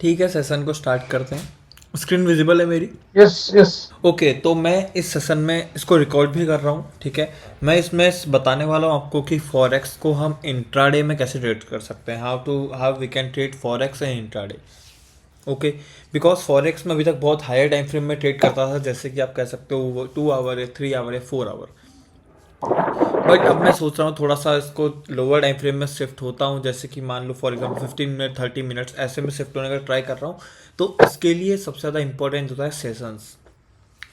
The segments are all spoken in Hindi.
ठीक है, सेशन को स्टार्ट करते हैं। स्क्रीन विजिबल है मेरी? Yes yes. ओके, तो मैं इस सेशन में इसको रिकॉर्ड भी कर रहा हूँ, ठीक है। मैं इसमें बताने वाला हूँ आपको कि फॉरेक्स को हम इंट्राडे में कैसे ट्रेड कर सकते हैं, how we can trade forex in intraday. Okay, because forex में अभी तक बहुत हायर टाइम फ्रेम में ट्रेड करता था, जैसे कि आप कह सकते हो 2 आवर या 3 आवर या 4 आवर। बट अब मैं सोच रहा हूँ थोड़ा सा इसको लोअर टाइम फ्रेम में शिफ्ट होता हूँ, जैसे कि मान लो फॉर एग्जांपल 15 मिनट 30 मिनट्स ऐसे में शिफ्ट होने का ट्राई कर रहा हूँ। तो इसके लिए सबसे ज़्यादा इंपॉर्टेंट होता है sessions.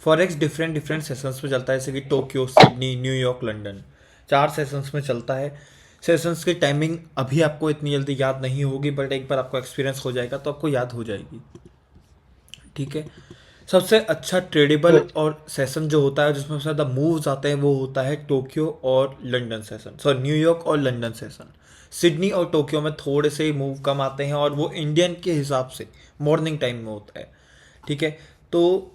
Forex different different sessions में चलता है, जैसे कि Tokyo, Sydney, New York, London, 4 sessions में चलता है। सेशंस की टाइमिंग अभी आपको इतनी जल्दी याद नहीं होगी, बट एक बार आपको एक्सपीरियंस हो जाएगा तो आपको याद हो जाएगी, ठीक है। सबसे अच्छा ट्रेडेबल राइट। और सेशन जो होता है जिसमें सबसे ज़्यादा मूव्स आते हैं वो होता है टोक्यो और लंदन सेशन, सॉरी न्यूयॉर्क और लंदन सेशन। सिडनी और टोक्यो में थोड़े से मूव कम आते हैं और वो इंडियन के हिसाब से मॉर्निंग टाइम में होता है, ठीक है। तो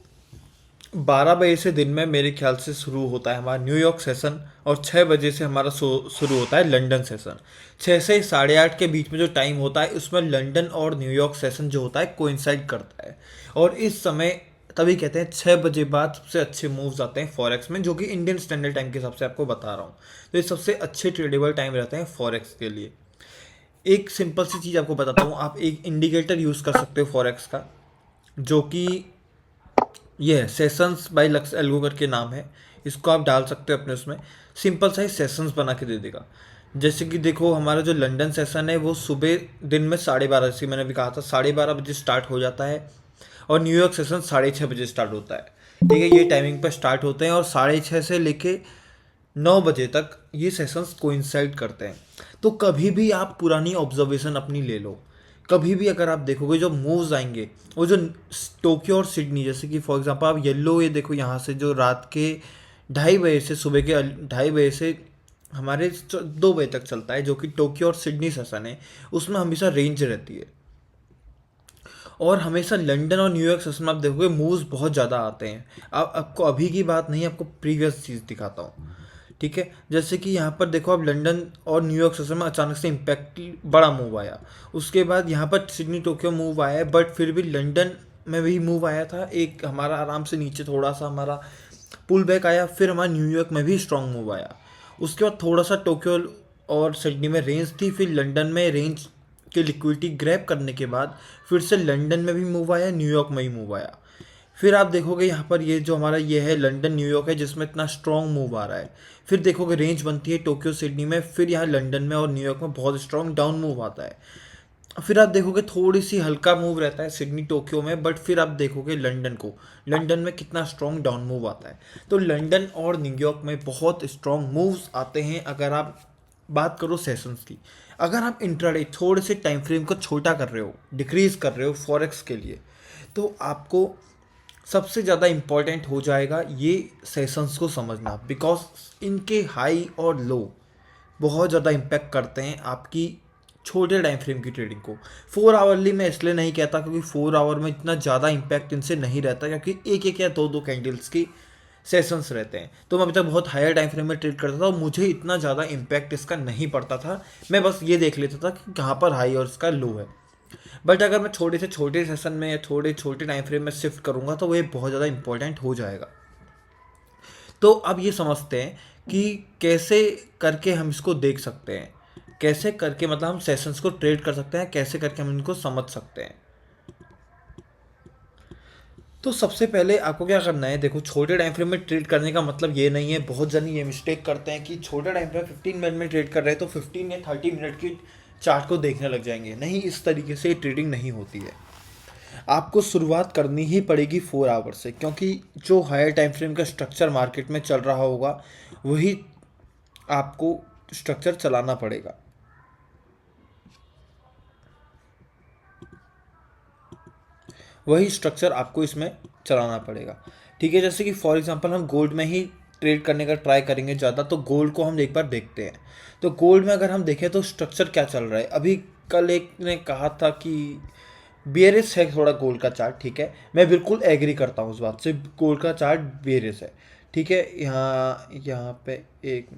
12 बजे से दिन में मेरे ख्याल से शुरू होता है हमारा न्यूयॉर्क सेशन, और 6 बजे से हमारा शुरू होता है लंदन सेशन। 6 से 8:30 के बीच में जो टाइम होता है उसमें लंदन और न्यूयॉर्क सेशन जो होता है कोइंसाइड करता है। और इस समय तभी कहते हैं 6 बजे बाद सबसे अच्छे मूव्स आते हैं फॉरेक्स में, जो कि इंडियन स्टैंडर्ड टाइम के हिसाब से आपको बता रहा हूँ। तो ये सबसे अच्छे ट्रेडेबल टाइम रहते हैं फॉरेक्स के लिए। एक सिंपल सी चीज़ आपको बताता हूँ, आप एक इंडिकेटर यूज़ कर सकते हो फॉरेक्स का, जो कि ये है सेशंस बाय लक्स एल्गो करके नाम है। इसको आप डाल सकते हो अपने उसमें, सिंपल सा ही सेशंस बना के दे देगा। जैसे कि देखो हमारा जो लंदन सेशन है वो सुबह दिन में 12:30, जैसे मैंने भी कहा था 12:30 बजे स्टार्ट हो जाता है। और न्यूयॉर्क सेशन 6:30 बजे स्टार्ट होता है, ठीक है। ये टाइमिंग पर स्टार्ट होते हैं और 6:30 से लेके 9 बजे तक ये सेशंस कोइंसाइड करते हैं। तो कभी भी आप पुरानी ऑब्जर्वेशन अपनी ले लो, कभी भी अगर आप देखोगे जो मूव्स आएंगे, वो जो टोक्यो और सिडनी, जैसे कि फॉर एग्जांपल आप येलो ये देखो यहाँ से जो रात के 2:30 बजे से सुबह के 2:30 बजे से हमारे 2 बजे तक चलता है, जो कि टोक्यो और सिडनी सेशन है, उसमें हमेशा रेंज रहती है। और हमेशा लंदन और न्यूयॉर्क सेशन में आप देखोगे मूव्स बहुत ज़्यादा आते हैं। अब आपको अभी की बात नहीं, आपको प्रीवियस चीज़ दिखाता हूँ, ठीक है। जैसे कि यहाँ पर देखो अब लंदन और न्यूयॉर्क सेशन में अचानक से इम्पैक्ट बड़ा मूव आया। उसके बाद यहाँ पर सिडनी टोक्यो मूव आया है, बट फिर भी लंदन में भी मूव आया था एक हमारा, आराम से नीचे थोड़ा सा हमारा पुल बैक आया। फिर हमारा न्यूयॉर्क में भी स्ट्रांग मूव आया। उसके बाद थोड़ा सा टोक्यो और सिडनी में रेंज थी, फिर लंदन में रेंज की लिक्विडिटी ग्रैब करने के बाद फिर से लंदन में भी मूव आया, न्यूयॉर्क में ही मूव आया। फिर आप देखोगे यहाँ पर ये जो हमारा ये है लंदन न्यूयॉर्क है जिसमें इतना स्ट्रॉन्ग मूव आ रहा है। फिर देखोगे रेंज बनती है टोक्यो सिडनी में, फिर यहाँ लंदन में और न्यूयॉर्क में बहुत स्ट्रॉन्ग डाउन मूव आता है। फिर आप देखोगे थोड़ी सी हल्का मूव रहता है सिडनी टोक्यो में, बट फिर आप देखोगे लंदन को, लंदन में कितना स्ट्रॉन्ग डाउन मूव आता है। तो लंदन और न्यूयॉर्क में बहुत स्ट्रॉन्ग मूव्स आते हैं। अगर आप बात करो सेशंस की, अगर आप इंट्राडे थोड़े से टाइम फ्रेम को छोटा कर रहे हो, डिक्रीज कर रहे हो फॉरेक्स के लिए, तो आपको सबसे ज़्यादा इम्पॉर्टेंट हो जाएगा ये सेशंस को समझना, बिकॉज इनके हाई और लो बहुत ज़्यादा इम्पैक्ट करते हैं आपकी छोटे टाइम फ्रेम की ट्रेडिंग को। 4 आवरली मैं इसलिए नहीं कहता क्योंकि 4 आवर में इतना ज़्यादा इम्पैक्ट इनसे नहीं रहता, क्योंकि एक एक या दो दो कैंडल्स की सेशंस रहते हैं। तो मैं अभी तक बहुत हायर टाइम फ्रेम में ट्रेड करता था और मुझे इतना ज़्यादा इम्पैक्ट इसका नहीं पड़ता था। मैं बस ये देख लेता था कि कहाँ पर हाई और इसका लो है। बट अगर मैं छोटे से छोटे सेशन में या थोड़े छोटे टाइम फ्रेम में शिफ्ट करूँगा तो वो ये बहुत ज़्यादा इंपॉर्टेंट हो जाएगा। तो अब ये समझते हैं कि कैसे करके हम इसको देख सकते हैं, कैसे करके मतलब हम सेशंस को ट्रेड कर सकते हैं, कैसे करके हम इनको समझ सकते हैं। तो सबसे पहले आपको क्या करना है, देखो छोटे टाइम फ्रेम में ट्रेड करने का मतलब ये नहीं है, बहुत जन ये मिस्टेक करते हैं कि छोटे टाइम फ्रेम 15 मिनट में ट्रेड कर रहे हैं तो 15 या 30 मिनट की चार्ट को देखने लग जाएंगे। नहीं, इस तरीके से ट्रेडिंग नहीं होती है। आपको शुरुआत करनी ही पड़ेगी 4 आवर से, क्योंकि जो हायर टाइम फ्रेम का स्ट्रक्चर मार्केट में चल रहा होगा वही आपको स्ट्रक्चर चलाना पड़ेगा। वही स्ट्रक्चर आपको इसमें चलाना पड़ेगा, ठीक है। जैसे कि फॉर एग्जांपल हम गोल्ड में ही ट्रेड करने का ट्राई करेंगे ज़्यादा, तो गोल्ड को हम एक बार देखते हैं। तो गोल्ड में अगर हम देखें तो स्ट्रक्चर क्या चल रहा है, अभी कल एक ने कहा था कि बेरिस है थोड़ा गोल्ड का चार्ट, ठीक है। मैं बिल्कुल एग्री करता हूँ उस बात से, गोल्ड का चार्ट बेरिस है, ठीक है। यहाँ यहाँ पे एक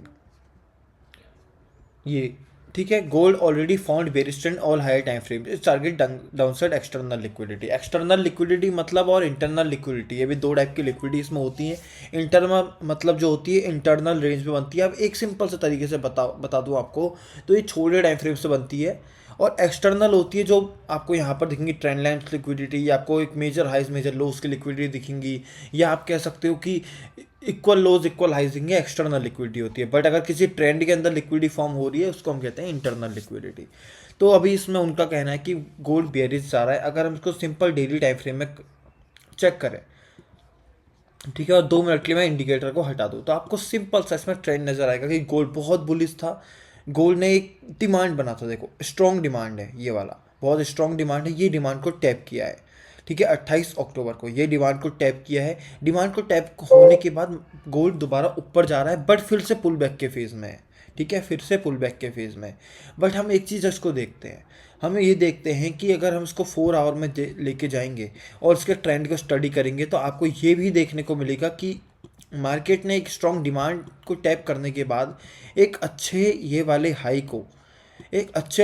ये ठीक है, gold already found barrister in all higher time frame, इस target downside external liquidity. External liquidity मतलब और इंटरनल लिक्विडिटी, ये भी दो टाइप की लिक्विडिटी इसमें होती है। इंटरनल मतलब जो होती है इंटरनल रेंज में बनती है। अब एक सिंपल से तरीके से बता दूं आपको, तो ये छोटे टाइम फ्रेम से बनती है। और एक्सटर्नल होती है जो आपको यहाँ पर दिखेंगी ट्रेंड लाइन लिक्विडिटी, या आपको एक मेजर हाइज मेजर लोज की लिक्विडिटी दिखेंगी, या आप कह सकते हो कि इक्वल लोज इक्वल हाइज दिखेंगे, एक्सटर्नल लिक्विडिटी होती है। बट अगर किसी ट्रेंड के अंदर लिक्विडिटी फॉर्म हो रही है उसको हम कहते हैं इंटरनल लिक्विडिटी। तो अभी इसमें उनका कहना है कि गोल्ड बेयरिश जा रहा है। अगर हम इसको सिंपल डेली टाइम फ्रेम में चेक करें, ठीक है, और 2 मिनट के लिए मैं इंडिकेटर को हटा दूँ, तो आपको सिंपल सा इसमें ट्रेंड नजर आएगा कि गोल्ड बहुत बुलिश था। गोल्ड ने एक डिमांड बना था, देखो स्ट्रॉन्ग डिमांड है ये वाला, बहुत स्ट्रॉन्ग डिमांड है। ये डिमांड को टैप किया है, ठीक है, 28 अक्टूबर को ये डिमांड को टैप किया है। डिमांड को टैप होने के बाद गोल्ड दोबारा ऊपर जा रहा है, बट फिर से पुल बैक के फेज़ में है, ठीक है, फिर से पुल बैक के फेज़ में। बट हम एक चीज़ इसको देखते हैं, हमें ये देखते हैं कि अगर हम इसको 4 आवर में लेके जाएंगे और इसके ट्रेंड को स्टडी करेंगे, तो आपको ये भी देखने को मिलेगा कि मार्केट ने एक स्ट्रॉन्ग डिमांड को टैप करने के बाद एक अच्छे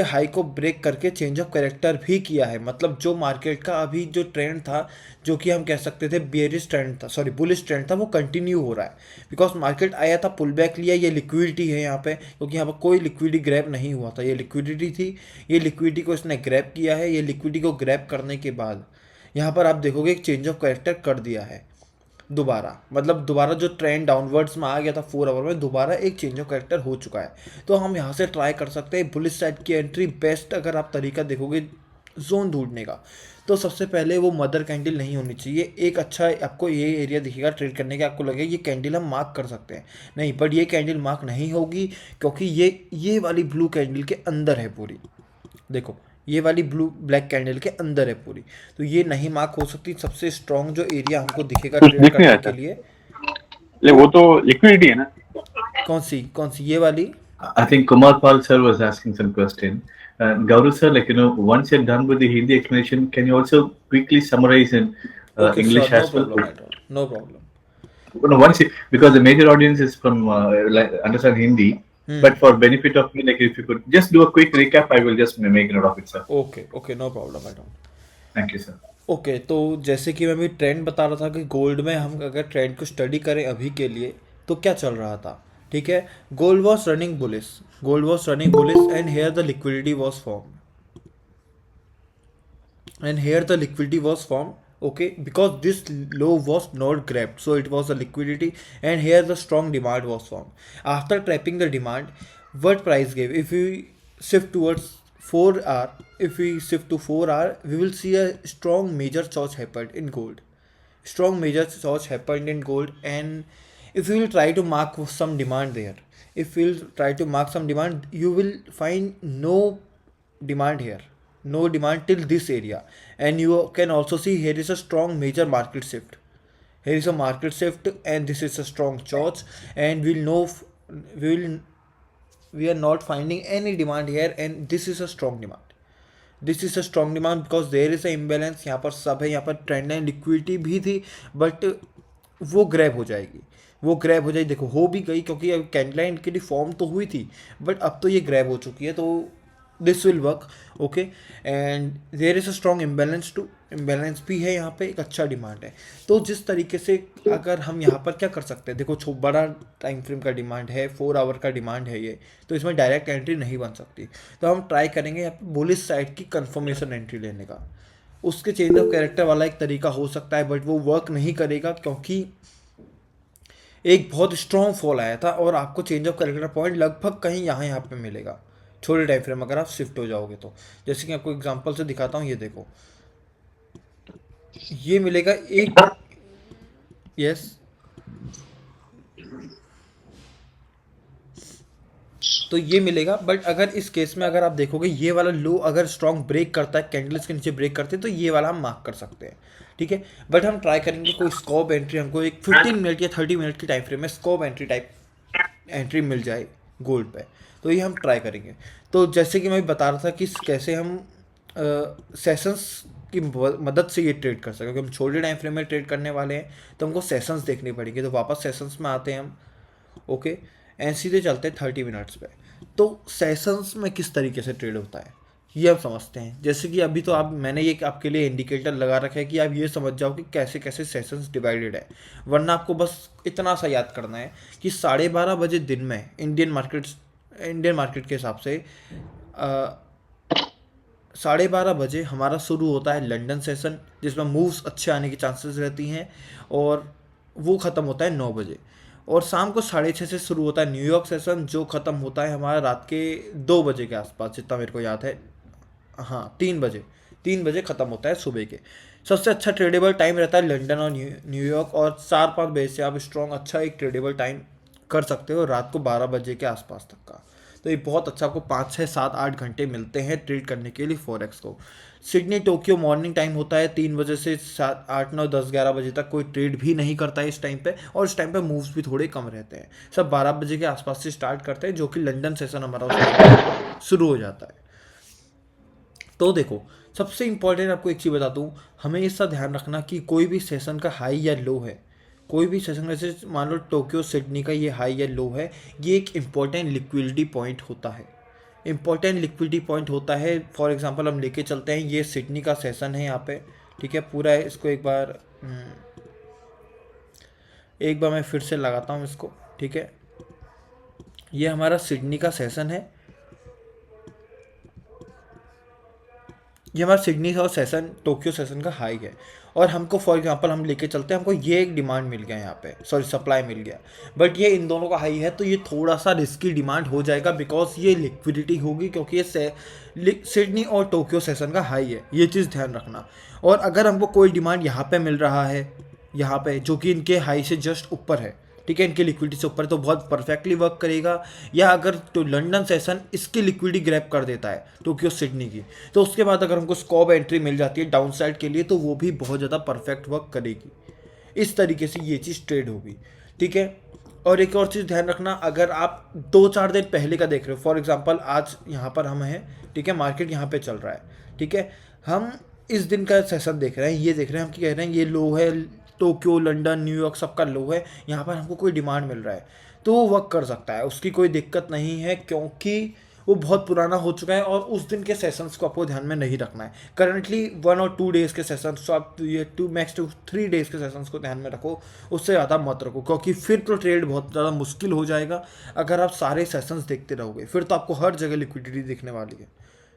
हाई को ब्रेक करके चेंज ऑफ कैरेक्टर भी किया है। मतलब जो मार्केट का अभी जो ट्रेंड था, जो कि हम कह सकते थे बेयरिश ट्रेंड था, सॉरी बुलिश ट्रेंड था, वो कंटिन्यू हो रहा है। बिकॉज मार्केट आया था, पुल बैक लिया, ये लिक्विडिटी है यहाँ पे, क्योंकि यहाँ पर कोई लिक्विडिटी ग्रैब नहीं हुआ था, ये लिक्विडिटी थी। ये लिक्विडिटी को इसने ग्रैब किया है। ये लिक्विडिटी को ग्रैब करने के बाद यहाँ पर आप देखोगे एक चेंज ऑफ कैरेक्टर कर दिया है दोबारा। मतलब दोबारा जो ट्रेंड डाउनवर्ड्स में आ गया था 4 आवर में, दोबारा एक चेंज ऑफ कैरेक्टर हो चुका है। तो हम यहाँ से ट्राई कर सकते हैं बुलिश साइड की एंट्री बेस्ट। अगर आप तरीका देखोगे जोन ढूंढने का, तो सबसे पहले वो मदर कैंडल नहीं होनी चाहिए। एक अच्छा आपको ये एरिया दिखेगा ट्रेड करने का, आपको लगेगा ये कैंडल हम मार्क कर सकते हैं, नहीं, बट ये कैंडल मार्क नहीं होगी, क्योंकि ये वाली ब्लू कैंडल के अंदर है पूरी। देखो ये वाली ब्लू ब्लैक कैंडल के अंदर है पूरी, तो ये नहीं मार्क हो सकती। सबसे स्ट्रॉन्ग जो एरिया हमको दिखेगा कुछ ट्रेड दिख नहीं करने रहा के था, लिए, ले वो तो लिक्विडिटी है ना। कौन सी ये वाली। I think Kumar Pal sir was asking some question. Gaurav sir, like once you're done with the Hindi explanation, can you also quickly summarize in okay sure, English no as well? Problem at all, no problem. No, because the major audience is from like, understand Hindi, but for benefit of me, like if you could just do a quick recap, I will just make note of it, sir. Okay okay, no problem at all. Thank you, sir. Okay, तो जैसे कि मैं भी ट्रेंड बता रहा था कि गोल्ड में हम अगर ट्रेंड को स्टडी करें अभी के लिए, तो क्या चल रहा था, ठीक है। Gold was running bullish and here the liquidity was form, and here the liquidity was formed, okay, because this low was not grabbed, so it was a liquidity, and here the strong demand was formed. After trapping the demand, what price gave, if we shift towards 4 hour, if we shift to 4 hour, we will see a strong major charge happened in gold, strong major charge happened in gold. And if you will try to mark some demand there, if you will try to mark some demand, you will find no demand here, no demand till this area. And you can also see here is a strong major market shift, here is a market shift, and this is a strong charge. And we'll know we will we are not finding any demand here, and this is a strong demand, this is a strong demand, because there is a imbalance. यहाँ पर सब है, यहाँ पर ट्रेंड लाइन लिक्विडिटी भी थी, बट वो ग्रैब हो जाएगी, वो ग्रैब हो जाएगी। देखो हो भी गई, क्योंकि अब कैंडल लाइन के लिए फॉर्म तो हुई थी, बट अब तो ये ग्रैब हो चुकी है, तो this will work, okay. And there is a strong imbalance भी है, यहाँ पे एक अच्छा डिमांड है। तो जिस तरीके से अगर हम यहाँ पर क्या कर सकते हैं, देखो बड़ा टाइम फ्रेम का डिमांड है, 4 आवर का डिमांड है ये, तो इसमें डायरेक्ट एंट्री नहीं बन सकती। तो हम ट्राई करेंगे यहाँ पे बुलिश साइड की कंफर्मेशन एंट्री लेने का। उसके चेंज ऑफ कैरेक्टर वाला एक तरीका हो सकता है, बट वो वर्क नहीं करेगा, क्योंकि एक बहुत स्ट्रॉन्ग फॉल आया था, और आपको चेंज ऑफ कैरेक्टर पॉइंट लगभग कहीं यहाँ पे मिलेगा छोटे टाइम फ्रेम अगर आप शिफ्ट हो जाओगे तो। जैसे कि आपको एग्जांपल से दिखाता हूँ, ये देखो ये मिलेगा एक, यस, तो ये मिलेगा। बट अगर इस केस में अगर आप देखोगे ये वाला लो अगर स्ट्रॉन्ग ब्रेक करता है, कैंडल्स के नीचे ब्रेक करते हैं, तो ये वाला हम मार्क कर सकते हैं, ठीक है। बट हम ट्राई करेंगे कोई स्कॉप एंट्री, हमको एक 15 मिनट या 30 मिनट की टाइम फ्रेम में स्कॉप एंट्री टाइप एंट्री मिल जाए गोल्ड पे, तो ये हम ट्राई करेंगे। तो जैसे कि मैं बता रहा था कि कैसे हम सेशंस की मदद से ये ट्रेड कर सकते हैं, क्योंकि हम छोटे टाइम फ्रेम में ट्रेड करने वाले हैं, तो हमको सेशंस देखनी पड़ेगी। तो वापस सेशंस में आते हैं हम, ओके, एंड सीधे चलते हैं 30 मिनट्स पे। तो सेशंस में किस तरीके से ट्रेड होता है ये हम समझते हैं। जैसे कि अभी तो आप मैंने ये आपके लिए इंडिकेटर लगा रखा है कि आप ये समझ जाओ कि कैसे कैसे सेशंस डिवाइडेड है, वरना आपको बस इतना सा याद करना है कि 12:30 बजे दिन में इंडियन मार्केट के हिसाब से 12:30 बजे हमारा शुरू होता है लंदन सेशन, जिसमें मूव्स अच्छे आने की चांसेस रहती हैं, और वो ख़त्म होता है 9 बजे। और शाम को 6:30 से शुरू होता है न्यूयॉर्क सेशन, जो ख़त्म होता है हमारा रात के 2 बजे के आसपास, जितना मेरे को याद है। हाँ, 3 बजे, 3 बजे ख़त्म होता है सुबह के। सबसे अच्छा ट्रेडेबल टाइम रहता है लंदन और न्यूयॉर्क, और 4-5 बजे से आप स्ट्रॉन्ग अच्छा एक ट्रेडेबल टाइम कर सकते हो रात को 12 बजे के आसपास तक का। तो ये बहुत अच्छा, आपको 5-6-7-8 घंटे मिलते हैं ट्रेड करने के लिए फॉरेक्स को। सिडनी टोक्यो मॉर्निंग टाइम होता है 3 बजे से 7-8-9-10-11 बजे तक, कोई ट्रेड भी नहीं करता है इस टाइम पे, और इस टाइम पे मूव्स भी थोड़े कम रहते हैं। सब 12 बजे के आसपास से स्टार्ट करते हैं, जो कि लंदन सेशन हमारा उस टाइम पे शुरू हो जाता है। तो देखो, सबसे इंपॉर्टेंट आपको एक चीज़ बता दूँ, हमेशा ध्यान रखना कि कोई भी सेशन का हाई या लो है, कोई भी सेशन, जैसे मान लो टोक्यो सिडनी का ये हाई या लो है, ये एक इम्पॉर्टेंट लिक्विडिटी पॉइंट होता है। इम्पॉर्टेंट लिक्विडिटी पॉइंट होता है। फॉर एग्जांपल हम लेके चलते हैं, ये सिडनी का सेशन है यहाँ पे, ठीक है, पूरा है। इसको एक बार मैं फिर से लगाता हूँ इसको, ठीक है। ये हमारा सिडनी का सेशन है, ये हमारा सिडनी का सेशन टोक्यो सेशन का हाई है। और हमको फॉर एग्जांपल हम लेके चलते हैं, हमको ये एक डिमांड मिल गया यहाँ पे, सॉरी सप्लाई मिल गया, बट ये इन दोनों का हाई है, तो ये थोड़ा सा रिस्की डिमांड हो जाएगा, बिकॉज ये लिक्विडिटी होगी, क्योंकि ये सिडनी और टोक्यो सेशन का हाई है, ये चीज़ ध्यान रखना। और अगर हमको कोई डिमांड यहाँ पे मिल रहा है, यहाँ पे जो कि इनके हाई से जस्ट ऊपर है, ठीक है, इनकी लिक्विडिटी से ऊपर, तो बहुत परफेक्टली वर्क करेगा। या अगर तो लंदन सेशन इसकी लिक्विडिटी ग्रैब कर देता है टोक्यो सिडनी की, तो उसके बाद अगर हमको स्कॉप एंट्री मिल जाती है डाउन साइड के लिए, तो वो भी बहुत ज़्यादा परफेक्ट वर्क करेगी। इस तरीके से ये चीज़ ट्रेड होगी, ठीक है। और एक और चीज़ ध्यान रखना, अगर आप 2-4 दिन पहले का देख रहे हो, फॉर एग्जांपल आज यहाँ पर हम हैं, ठीक है, मार्केट यहाँ पे चल रहा है, ठीक है, हम इस दिन का सेशन देख रहे हैं, ये देख रहे हैं हम कि कह रहे हैं ये लो है, टोक्यो लंदन न्यूयॉर्क सबका लो है, यहाँ पर हमको कोई डिमांड मिल रहा है, तो वो वर्क कर सकता है, उसकी कोई दिक्कत नहीं है, क्योंकि वो बहुत पुराना हो चुका है, और उस दिन के सेशंस को आपको ध्यान में नहीं रखना है। करंटली 1 और 2 डेज़ के सेशंस, तो आप ये 2 3 डेज़ के सेशंस को ध्यान में रखो, उससे ज़्यादा मत रखो, क्योंकि फिर तो ट्रेड बहुत ज़्यादा मुश्किल हो जाएगा। अगर आप सारे सेशंस देखते रहोगे, फिर तो आपको हर जगह लिक्विडिटी दिखने वाली है,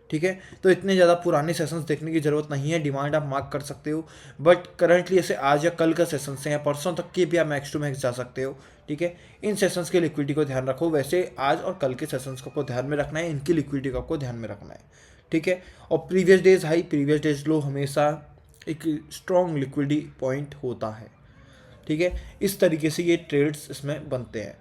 ठीक है। तो इतने ज़्यादा पुराने सेशंस देखने की ज़रूरत नहीं है, डिमांड आप मार्क कर सकते हो, बट करंटली ऐसे आज या कल का सेशंस हैं, या परसों तक के भी आप मैक्स टू मैक्स जा सकते हो, ठीक है। इन सेशंस के लिक्विडिटी को ध्यान रखो। वैसे आज और कल के सेशंस को आपको ध्यान में रखना है, इनकी लिक्विडिटी को आपको ध्यान में रखना है, ठीक है। और previous days high previous days low हमेशा एक स्ट्रॉन्ग लिक्विडिटी पॉइंट होता है, ठीक है। इस तरीके से ये ट्रेड्स इसमें बनते हैं।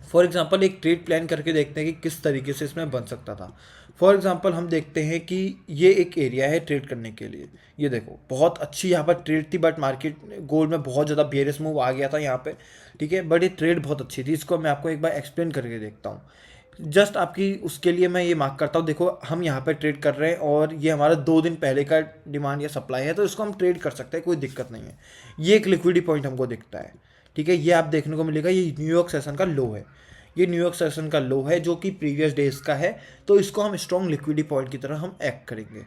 फॉर एग्जांपल एक ट्रेड प्लान करके देखते हैं कि किस तरीके से इसमें बन सकता था। फॉर एग्जांपल हम देखते हैं कि ये एक एरिया है ट्रेड करने के लिए, ये देखो बहुत अच्छी यहाँ पर ट्रेड थी, बट मार्केट गोल्ड में बहुत ज़्यादा बेयरिश मूव आ गया था यहाँ पे, ठीक है, बट ये ट्रेड बहुत अच्छी थी। इसको मैं आपको एक बार एक्सप्लेन करके देखता हूँ, जस्ट आपकी उसके लिए मैं ये मार्क करता हूँ। देखो हम यहाँ पे ट्रेड कर रहे हैं, और ये हमारा 2 दिन पहले का डिमांड या सप्लाई है, तो इसको हम ट्रेड कर सकते हैं, कोई दिक्कत नहीं है। ये एक लिक्विडिटी पॉइंट हमको दिखता है, ठीक है, ये आप देखने को मिलेगा, ये न्यूयॉर्क सेशन का लो है, ये न्यूयॉर्क सेशन का लो है, जो कि प्रीवियस डेज का है, तो इसको हम स्ट्रॉन्ग लिक्विडिटी पॉइंट की तरह हम एक्ट करेंगे,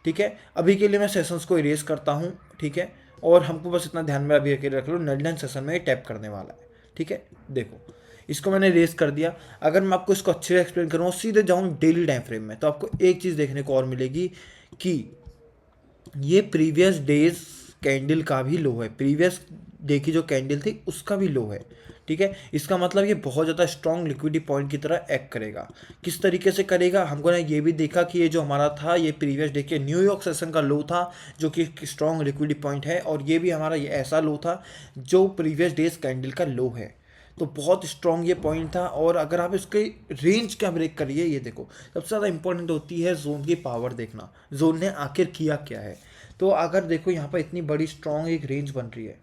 ठीक है। अभी के लिए मैं सेशंस को इरेज करता हूँ, ठीक है, और हमको बस इतना ध्यान में अभी रख लो, लंदन सेशन में ये टैप करने वाला है, ठीक है। देखो इसको मैंने रेस कर दिया। अगर मैं आपको इसको अच्छे से एक्सप्लेन करूँ, सीधे जाऊँ डेली टाइम फ्रेम में, तो आपको एक चीज़ देखने को और मिलेगी कि ये प्रीवियस डेज कैंडल का भी लो है, प्रीवियस डे की जो कैंडल थी उसका भी लो है, ठीक है। इसका मतलब ये बहुत ज़्यादा स्ट्रॉन्ग लिक्विडिटी पॉइंट की तरह एक्ट करेगा। किस तरीके से करेगा, हमको ने ये भी देखा कि ये जो हमारा था, ये प्रीवियस डे के न्यूयॉर्क सेशन का लो था, जो कि स्ट्रॉन्ग लिक्विडिटी पॉइंट है, और ये भी हमारा ये ऐसा लो था जो प्रीवियस डेज कैंडल का लो है, तो बहुत स्ट्रॉन्ग ये पॉइंट था। और अगर आप इसके रेंज क्या ब्रेक करिए, ये देखो सबसे ज़्यादा इंपॉर्टेंट होती है जोन की पावर देखना, जोन ने आखिर किया क्या है। तो अगर देखो यहाँ पर इतनी बड़ी स्ट्रॉन्ग एक रेंज बन रही है,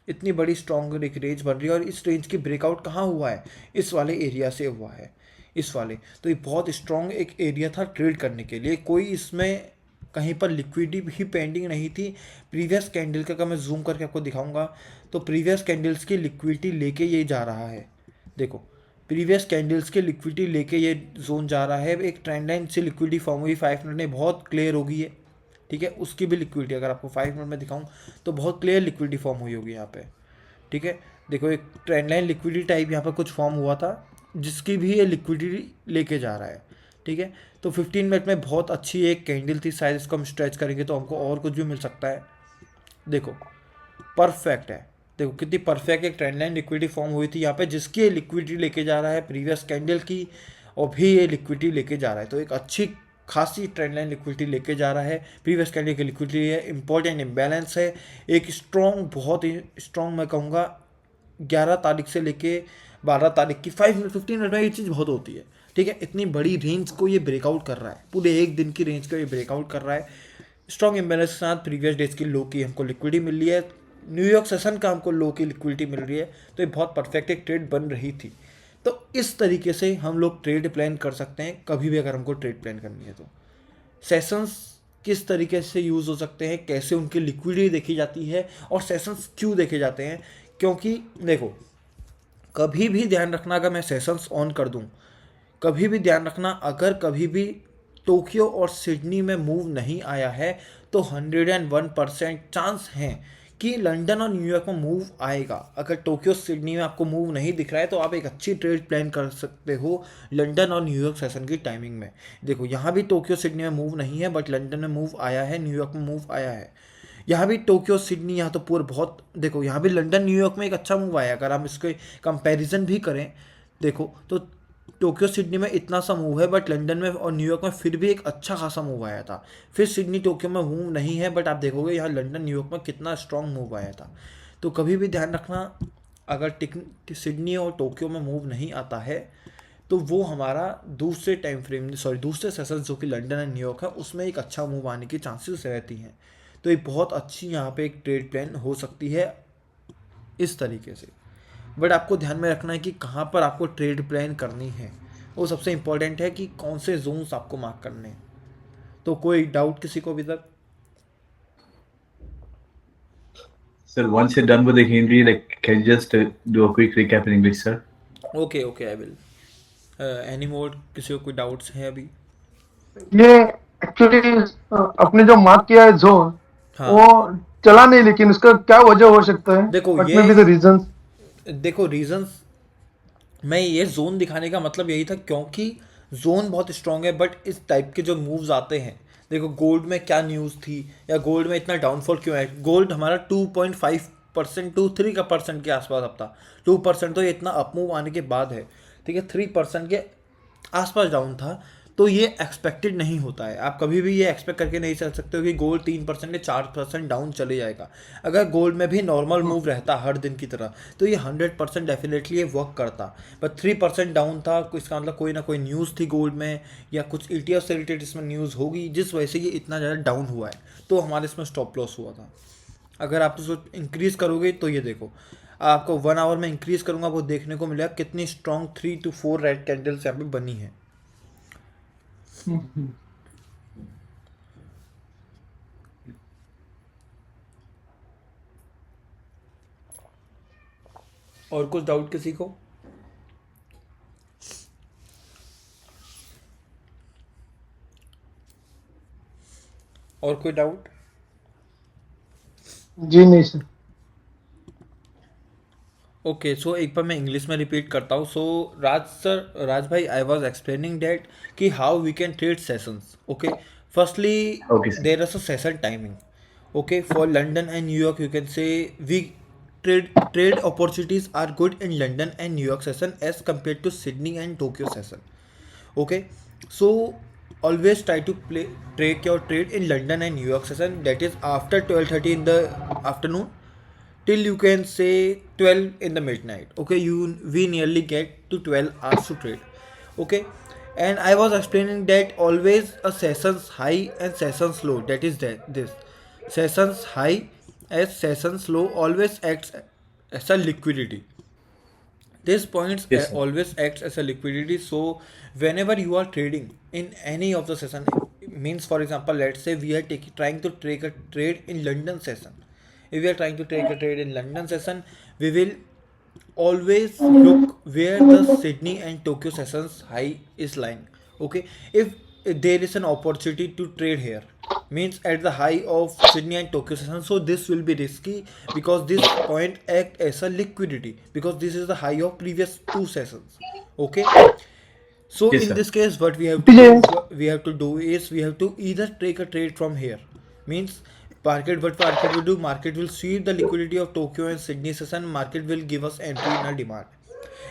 इतनी बड़ी स्ट्रॉन्ग एक रेंज बन रही है, और इस रेंज की ब्रेकआउट कहाँ हुआ है, इस वाले एरिया से हुआ है, इस वाले। तो ये बहुत स्ट्रॉन्ग एक एरिया था ट्रेड करने के लिए, कोई इसमें कहीं पर लिक्विडिटी भी पेंडिंग नहीं थी। प्रीवियस कैंडल का मैं जूम करके आपको दिखाऊंगा, तो प्रीवियस कैंडल्स की लिक्विडिटी लेके ये जा रहा है, देखो प्रीवियस कैंडल्स के लिक्विडिटी लेके ये जोन जा रहा है, एक ट्रेंड लाइन से लिक्विडिटी फॉर्म हुई 5 मिनट में, बहुत क्लियर होगी है, ठीक है। उसकी भी लिक्विडिटी अगर आपको 5 मिनट में दिखाऊं तो बहुत क्लियर लिक्विडिटी फॉर्म हुई होगी यहाँ पे, ठीक है। देखो एक ट्रेंड लाइन लिक्विडिटी टाइप यहाँ पर कुछ फॉर्म हुआ था, जिसकी भी ये लिक्विडिटी लेके जा रहा है, ठीक है। तो 15 मिनट में बहुत अच्छी एक कैंडल थी, शायद इसको हम स्ट्रेच करेंगे तो हमको और कुछ भी मिल सकता है। देखो परफेक्ट है, देखो कितनी परफेक्ट एक ट्रेंड लाइन लिक्विडिटी फॉर्म हुई थी यहाँ पे, जिसकी ये लिक्विडिटी लेके जा रहा है प्रीवियस कैंडल की, और भी ये लिक्विडिटी लेके जा रहा है। तो एक अच्छी खासी ट्रेंड लाइन लिक्विडिटी लेके जा रहा है, प्रीवियस कैंडल की लिक्विडिटी है, इंपॉर्टेंट इम्बैलेंस है, एक स्ट्रॉन्ग, बहुत ही स्ट्रॉन्ग मैं कहूँगा 11 तारीख से लेके 12 तारीख की 15 मिनट में ये चीज़ बहुत होती है, ठीक है। इतनी बड़ी रेंज को ये ब्रेकआउट कर रहा है, पूरे एक दिन की रेंज को ये ब्रेकआउट कर रहा है स्ट्रॉन्ग इम्बैलेंस के साथ। प्रीवियस डेज की लो की हमको लिक्विडिटी मिल रही है, न्यूयॉर्क सेशन का हमको लो की लिक्विडिटी मिल रही है, तो ये बहुत परफेक्ट एक ट्रेड बन रही थी। तो इस तरीके से हम लोग ट्रेड प्लान कर सकते हैं कभी भी अगर हमको ट्रेड प्लान करनी है तो। सेशंस किस तरीके से यूज़ हो सकते हैं, कैसे उनकी लिक्विडिटी देखी जाती है, और सेशंस क्यों देखे जाते हैं, क्योंकि देखो कभी भी ध्यान रखना, अगर मैं सेशंस ऑन कर दूं, कभी भी ध्यान रखना, अगर कभी भी टोक्यो और सिडनी में मूव नहीं आया है तो 101% चांस हैं कि लंदन और न्यूयॉर्क में मूव आएगा। अगर टोक्यो सिडनी में आपको मूव नहीं दिख रहा है तो आप एक अच्छी ट्रेड प्लान कर सकते हो लंदन और न्यूयॉर्क सेशन की टाइमिंग में। देखो यहाँ भी टोक्यो सिडनी में मूव नहीं है, बट लंदन में मूव आया है, न्यूयॉर्क में मूव आया है। यहाँ भी टोक्यो सिडनी, यहाँ तो पूरे बहुत, देखो यहाँ भी लंदन न्यूयॉर्क में एक अच्छा मूव आया। अगर हम इसके कंपैरिजन भी करें देखो तो टोक्यो सिडनी में इतना सा मूव है, बट लंदन में और न्यूयॉर्क में फिर भी एक अच्छा खासा मूव आया था। फिर सिडनी टोक्यो में मूव नहीं है, बट आप देखोगे यहाँ लंदन न्यूयॉर्क में कितना स्ट्रॉन्ग मूव आया था। तो कभी भी ध्यान रखना, अगर सिडनी और टोक्यो में मूव नहीं आता है तो वो हमारा दूसरे टाइम फ्रेम, सॉरी दूसरे सेशन जो कि लंदन और न्यूयॉर्क है, उसमें एक अच्छा मूव आने की चांसेस रहती हैं। तो एक बहुत अच्छी यहाँ पे एक ट्रेड प्लान हो सकती है इस तरीके से। बट आपको ध्यान में रखना है कि कहाँ पर आपको ट्रेड प्लान करनी है, वो सबसे इम्पोर्टेंट है कि कौन से जोन्स आपको मार्क करने हैं। तो कोई डाउट किसी को अभी तक? Sir, once you're done with the Hindi, like, can you just do a quick recap in English, sir? Okay okay I will. Any more, किसी को कोई डाउट्स है अभी? ये एक्चुअली अपने जो मार्क किया है जोन, हाँ वो चला नहीं, लेकिन उसका क्या वजह हो सकता है? देखो व्हाट ये मे बी द रीजंस? देखो रीजंस, मैं ये जोन दिखाने का मतलब यही था क्योंकि जोन बहुत स्ट्रांग है, बट इस टाइप के जो मूव्स आते हैं, देखो गोल्ड में क्या न्यूज़ थी, या गोल्ड में इतना डाउनफॉल क्यों है। गोल्ड हमारा 2.5% टू 3% के आसपास अब था। 2% तो ये इतना अप मूव आने के बाद है, ठीक है। 3% के आसपास डाउन था, तो ये एक्सपेक्टेड नहीं होता है। आप कभी भी ये एक्सपेक्ट करके नहीं चल सकते हो कि गोल्ड 3% या 4% डाउन चले जाएगा। अगर गोल्ड में भी नॉर्मल मूव रहता हर दिन की तरह तो ये 100% डेफिनेटली ये वर्क करता, बट 3% डाउन था, इसका मतलब कोई ना कोई न्यूज़ थी गोल्ड में, या कुछ ETF से रिलेटेड इसमें न्यूज़ होगी जिस वजह से ये इतना ज़्यादा डाउन हुआ है, तो हमारे इसमें स्टॉप लॉस हुआ था। अगर आप इसको इंक्रीज़ करोगे तो ये देखो, आपको 1 आवर में इंक्रीज़ करूँगा, वो देखने को मिलेगा कितनी स्ट्रॉन्ग 3 to 4 रेड कैंडल्स यहाँ पे बनी है। और कुछ डाउट किसी को? और कोई डाउट? जी नहीं सर। ओके सो एक बार मैं इंग्लिश में रिपीट करता हूँ। सो राज भाई, आई वॉज एक्सप्लेनिंग डैट कि how we can trade sessions. Okay firstly Okay, sir. There is a session timing. Okay for London and New York you can say we trade opportunities are good in London and New York session as compared to Sydney and Tokyo session. Okay, so always try to take your trade in London and New York session, that is after 12:30 in the afternoon till you can say 12 in the midnight. Okay, we nearly get to 12 hours to trade. Okay, and I was explaining that always a sessions high and sessions low, that is this sessions high as sessions low always acts as a liquidity. These points Yes, sir. always acts as a liquidity. So whenever you are trading in any of the session, means for example let's say we are trying to take a trade in London session. If we are trying to take a trade in London session, we will always look where the Sydney and Tokyo sessions high is lying. Okay, if there is an opportunity to trade here, means at the high of Sydney and Tokyo session, so this will be risky because this point act as a liquidity because this is the high of previous two sessions. Okay, so Yes, in sir. this case, what we have to do, TJ, we have to do is we have to either take a trade from here. Means market will do, market will sweep the liquidity of Tokyo and Sydney session. Market will give us entry in our demand.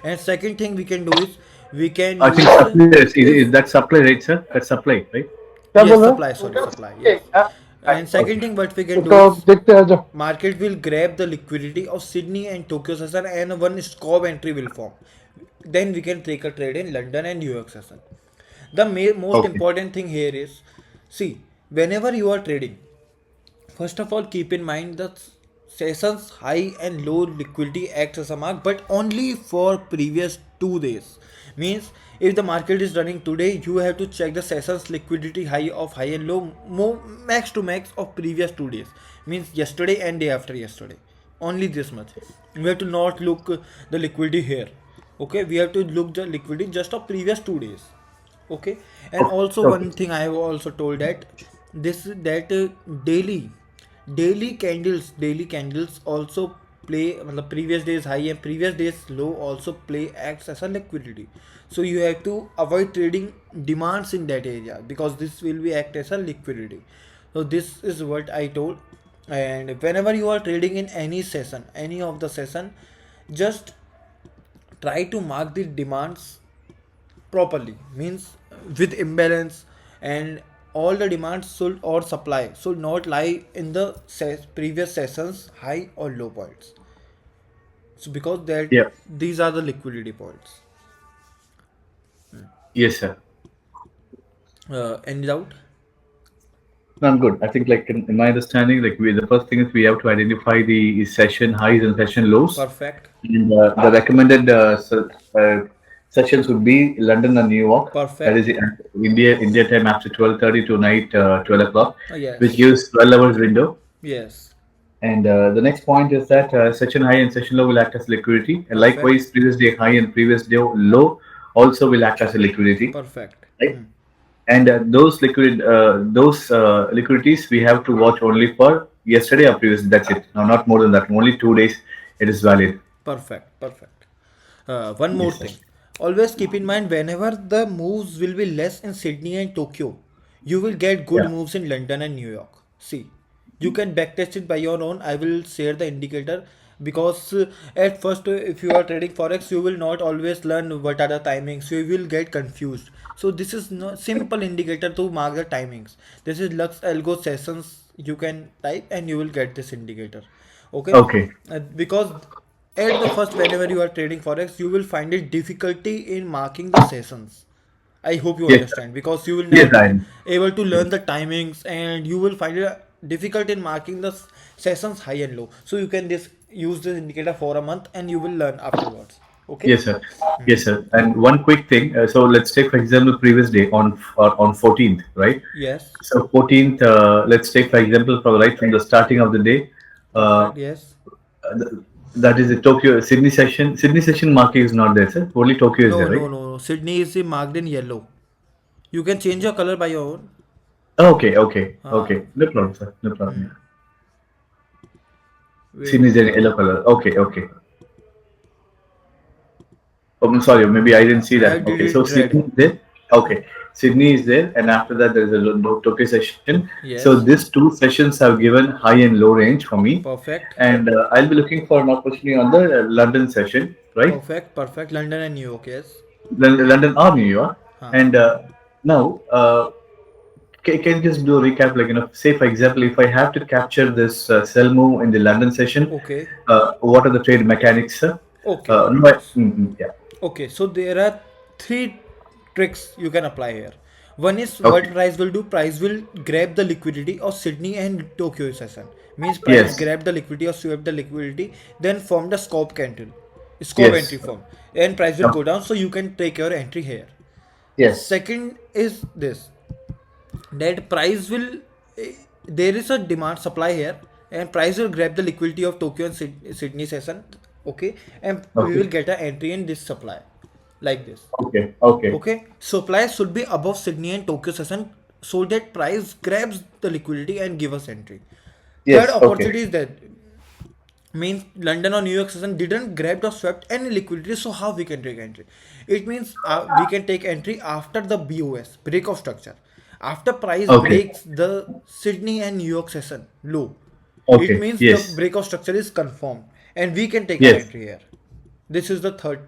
And second thing we can do is we can I think use supply is if that supply, right, sir? That's supply, right? क्या yes बोल रहे supply, sorry, supply, yes. And second Okay. thing what we can हो do तो is देखते हैं जो market will grab the liquidity of Sydney and Tokyo session and one scope entry will form. Then we can take a trade in London and New York session. The most Okay. important thing here is see, whenever you are trading, first of all keep in mind that sessions high and low liquidity acts as a mark, but only for previous 2 days. Means if the market is running today, you have to check the sessions liquidity high of high and low max to max of previous 2 days. Means yesterday and day after yesterday. Only this much. We have to not look the liquidity here. Okay, we have to look the liquidity just of previous 2 days. Okay, and also Okay. one thing I have also told that this that daily candles also play the previous days high and previous days low also play acts as a liquidity, so you have to avoid trading demands in that area because this will be act as a liquidity. So this is what I told. And whenever you are trading in any session, any of the session, just try to mark the demands properly. Means with imbalance, and all the demands should or supply should not lie in the previous sessions high or low points, so because that Yeah. these are the liquidity points. Yes, sir. Any doubt? No, I'm good. I think, like in my understanding, like the first thing is we have to identify the session highs and session lows, Perfect. and the recommended sessions would be London and New York. That is Perfect. India time after 12:30 to night 12 o'clock, which Yes. gives 12 hours window. Yes. And the next point is that session high and session low will act as liquidity, and Perfect. likewise, previous day high and previous day low also will act as a liquidity, Perfect. right? And those liquidities we have to watch only for yesterday or previous. That's it. No, not more than that. Only 2 days it is valid. Perfect. Perfect. One more Yes, sir. thing. Always keep in mind whenever the moves will be less in Sydney and Tokyo, you will get good Yeah. moves in London and New York. See, you can backtest it by your own. I will share the indicator because at first, if you are trading forex, you will not always learn what are the timings. You will get confused. So this is no simple indicator to mark the timings. This is Lux Algo sessions. You can type and you will get this indicator. Okay, Okay. because at the first whenever you are trading forex you will find it difficulty in marking the sessions. I hope you Yes, sir. understand because you will Yes, not I am. able to learn the timings and you will find it difficult in marking the sessions high and low, so you can this use this indicator for a month and you will learn afterwards. Okay. Yes, sir. Yes, sir. And one quick thing. So let's take, for example, previous day on 14th, right? Yes. So 14th, let's take, for example, from right from the starting of the day. Uh, Perfect. Yes. that is the Tokyo Sydney session. Sydney session marking is not there, sir. Only Tokyo is No, there, no, right? no, no. Sydney is marked in yellow. You can change your color by your own. Okay, okay, uh, okay. No problem, sir. No problem. Yeah. Wait. Sydney is in yellow color. Okay, okay. Oh, I'm sorry, maybe I didn't see I have that. did Okay, so it Sydney red. is there. Okay, Sydney is there, and after that there is a Tokyo session. So Yes. these two sessions have given high and low range for me, Perfect. and I'll be looking for an opportunity on the London session, right? Perfect, perfect. London and New York, yes. London or New York, Huh. and now can you just do a recap? Like, say for example, if I have to capture this sell move in the London session, Okay. what are the trade mechanics, sir? Okay. No, yeah. Okay. So there are three tricks you can apply here. One is what Okay. price will do. Price will grab the liquidity of Sydney and Tokyo session. Means price Yes. grab the liquidity or sweep the liquidity, then form the scope candle, scope Yes. entry form, and price will go Okay. down. So you can take your entry here. Yes. Second is this, that price will there is a demand supply here and price will grab the liquidity of Tokyo and Sydney session. okay, and we Okay. will get an entry in this supply like this. Okay. Okay. Okay, supply should be above Sydney and Tokyo session so that price grabs the liquidity and give us entry. Third Yes. Okay. opportunity is that means London or New York session didn't grab or swept any liquidity, so how we can take entry? It means we can take entry after the BOS break of structure, after price Okay. breaks the Sydney and New York session low. It Okay. means the Yes. break of structure is confirmed, and we can take our Yes. entry here. This is the third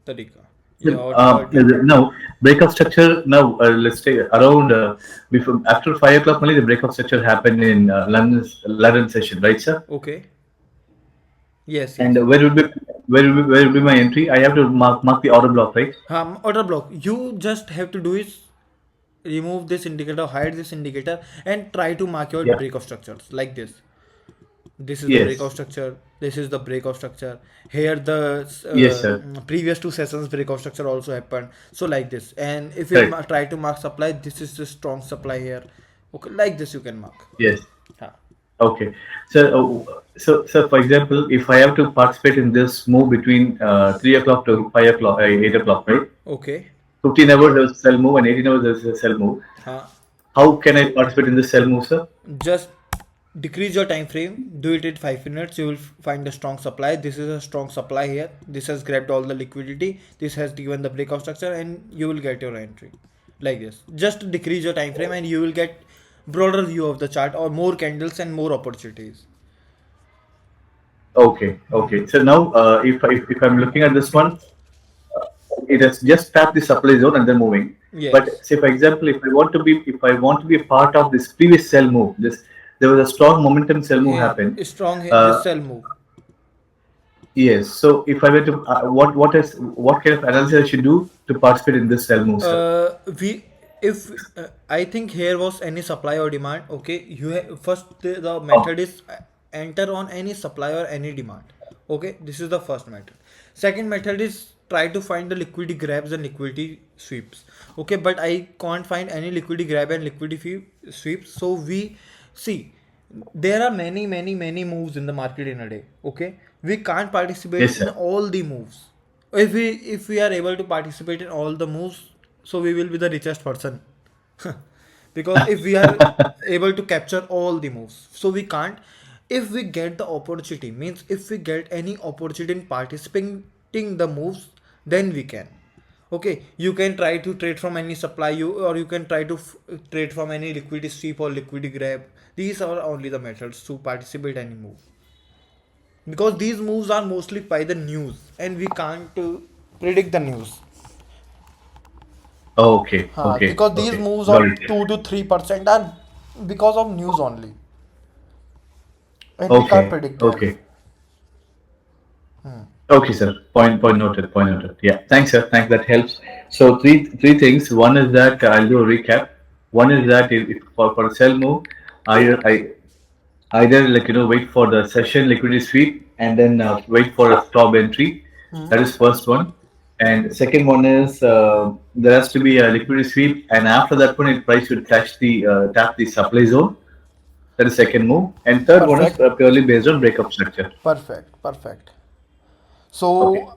tarika. So, Yeah, or third. now breakout structure. Now let's say around before after 5 o'clock only the breakout structure happened in London session, right, sir? Okay. Yes, And yes. where will be my entry? I have to mark the order block, right? Order block. You just have to do is remove this indicator, hide this indicator, and try to mark your Yeah. breakout structures like this. This is the breakout Yes. structure. This is the breakout structure. Here the Yes, sir. previous two sessions breakout structure also happened. So like this. And if you Correct. try to mark supply, this is the strong supply here. Okay, like this you can mark. Yes. Ha. Okay. So for example, if I have to participate in this move between 3 o'clock to 5 o'clock, 8 o'clock, right? Okay. 15 hours there's a sell move and 18 hours there's a sell move. Ha. How can I participate in this sell move, sir? Just decrease your time frame, do it in 5 minutes, you will find a strong supply. This is a strong supply here. This has grabbed all the liquidity, this has given the breakout structure, and you will get your entry like this. Just decrease your time frame and you will get broader view of the chart or more candles and more opportunities. Okay. Okay. So now if I'm looking at this one, it has just tapped the supply zone and then moving. But Yes. say for example, if I want to be a part of this previous sell move, this there was a strong momentum sell move Yeah, happened. strong this Uh, sell move. yes. So if I were to what kind of analysis I should do to participate in this sell move, sir? We if I think here was any supply or demand. Okay, you first the Oh, method is enter on any supply or any demand. Okay, this is the first method. Second method is try to find the liquidity grabs and liquidity sweeps. Okay, but I can't find any liquidity grab and liquidity sweeps. So we see there are many moves in the market in a day. Okay, we can't participate yes, in sir. all the moves. If we are able to participate in all the moves, so we will be the richest person. Because if we are able to capture all the moves, so we can't. If we get the opportunity, means if we get any opportunity in participating the moves, then we can. Okay, you can try to trade from any supply, or you can try to trade from any liquidity sweep or liquidity grab. These are only the methods to participate any move, because these moves are mostly by the news and we can't predict the news. Okay. Okay. Because these Okay. moves Got of it. 2 to 3% are because of news only, and we can't Okay. predict them. Okay. Okay, sir. Point noted. Point noted. Yeah. Thanks, sir. Thanks. That helps. So three things. One is that I'll do a recap. One is that if for a sell move, either wait for the session liquidity sweep and then wait for a stop entry. That is first one. And second one is there has to be a liquidity sweep, and after that one, price should tap the supply zone. That is second move. And third one is Perfect, purely based on breakup structure. perfect. Okay. So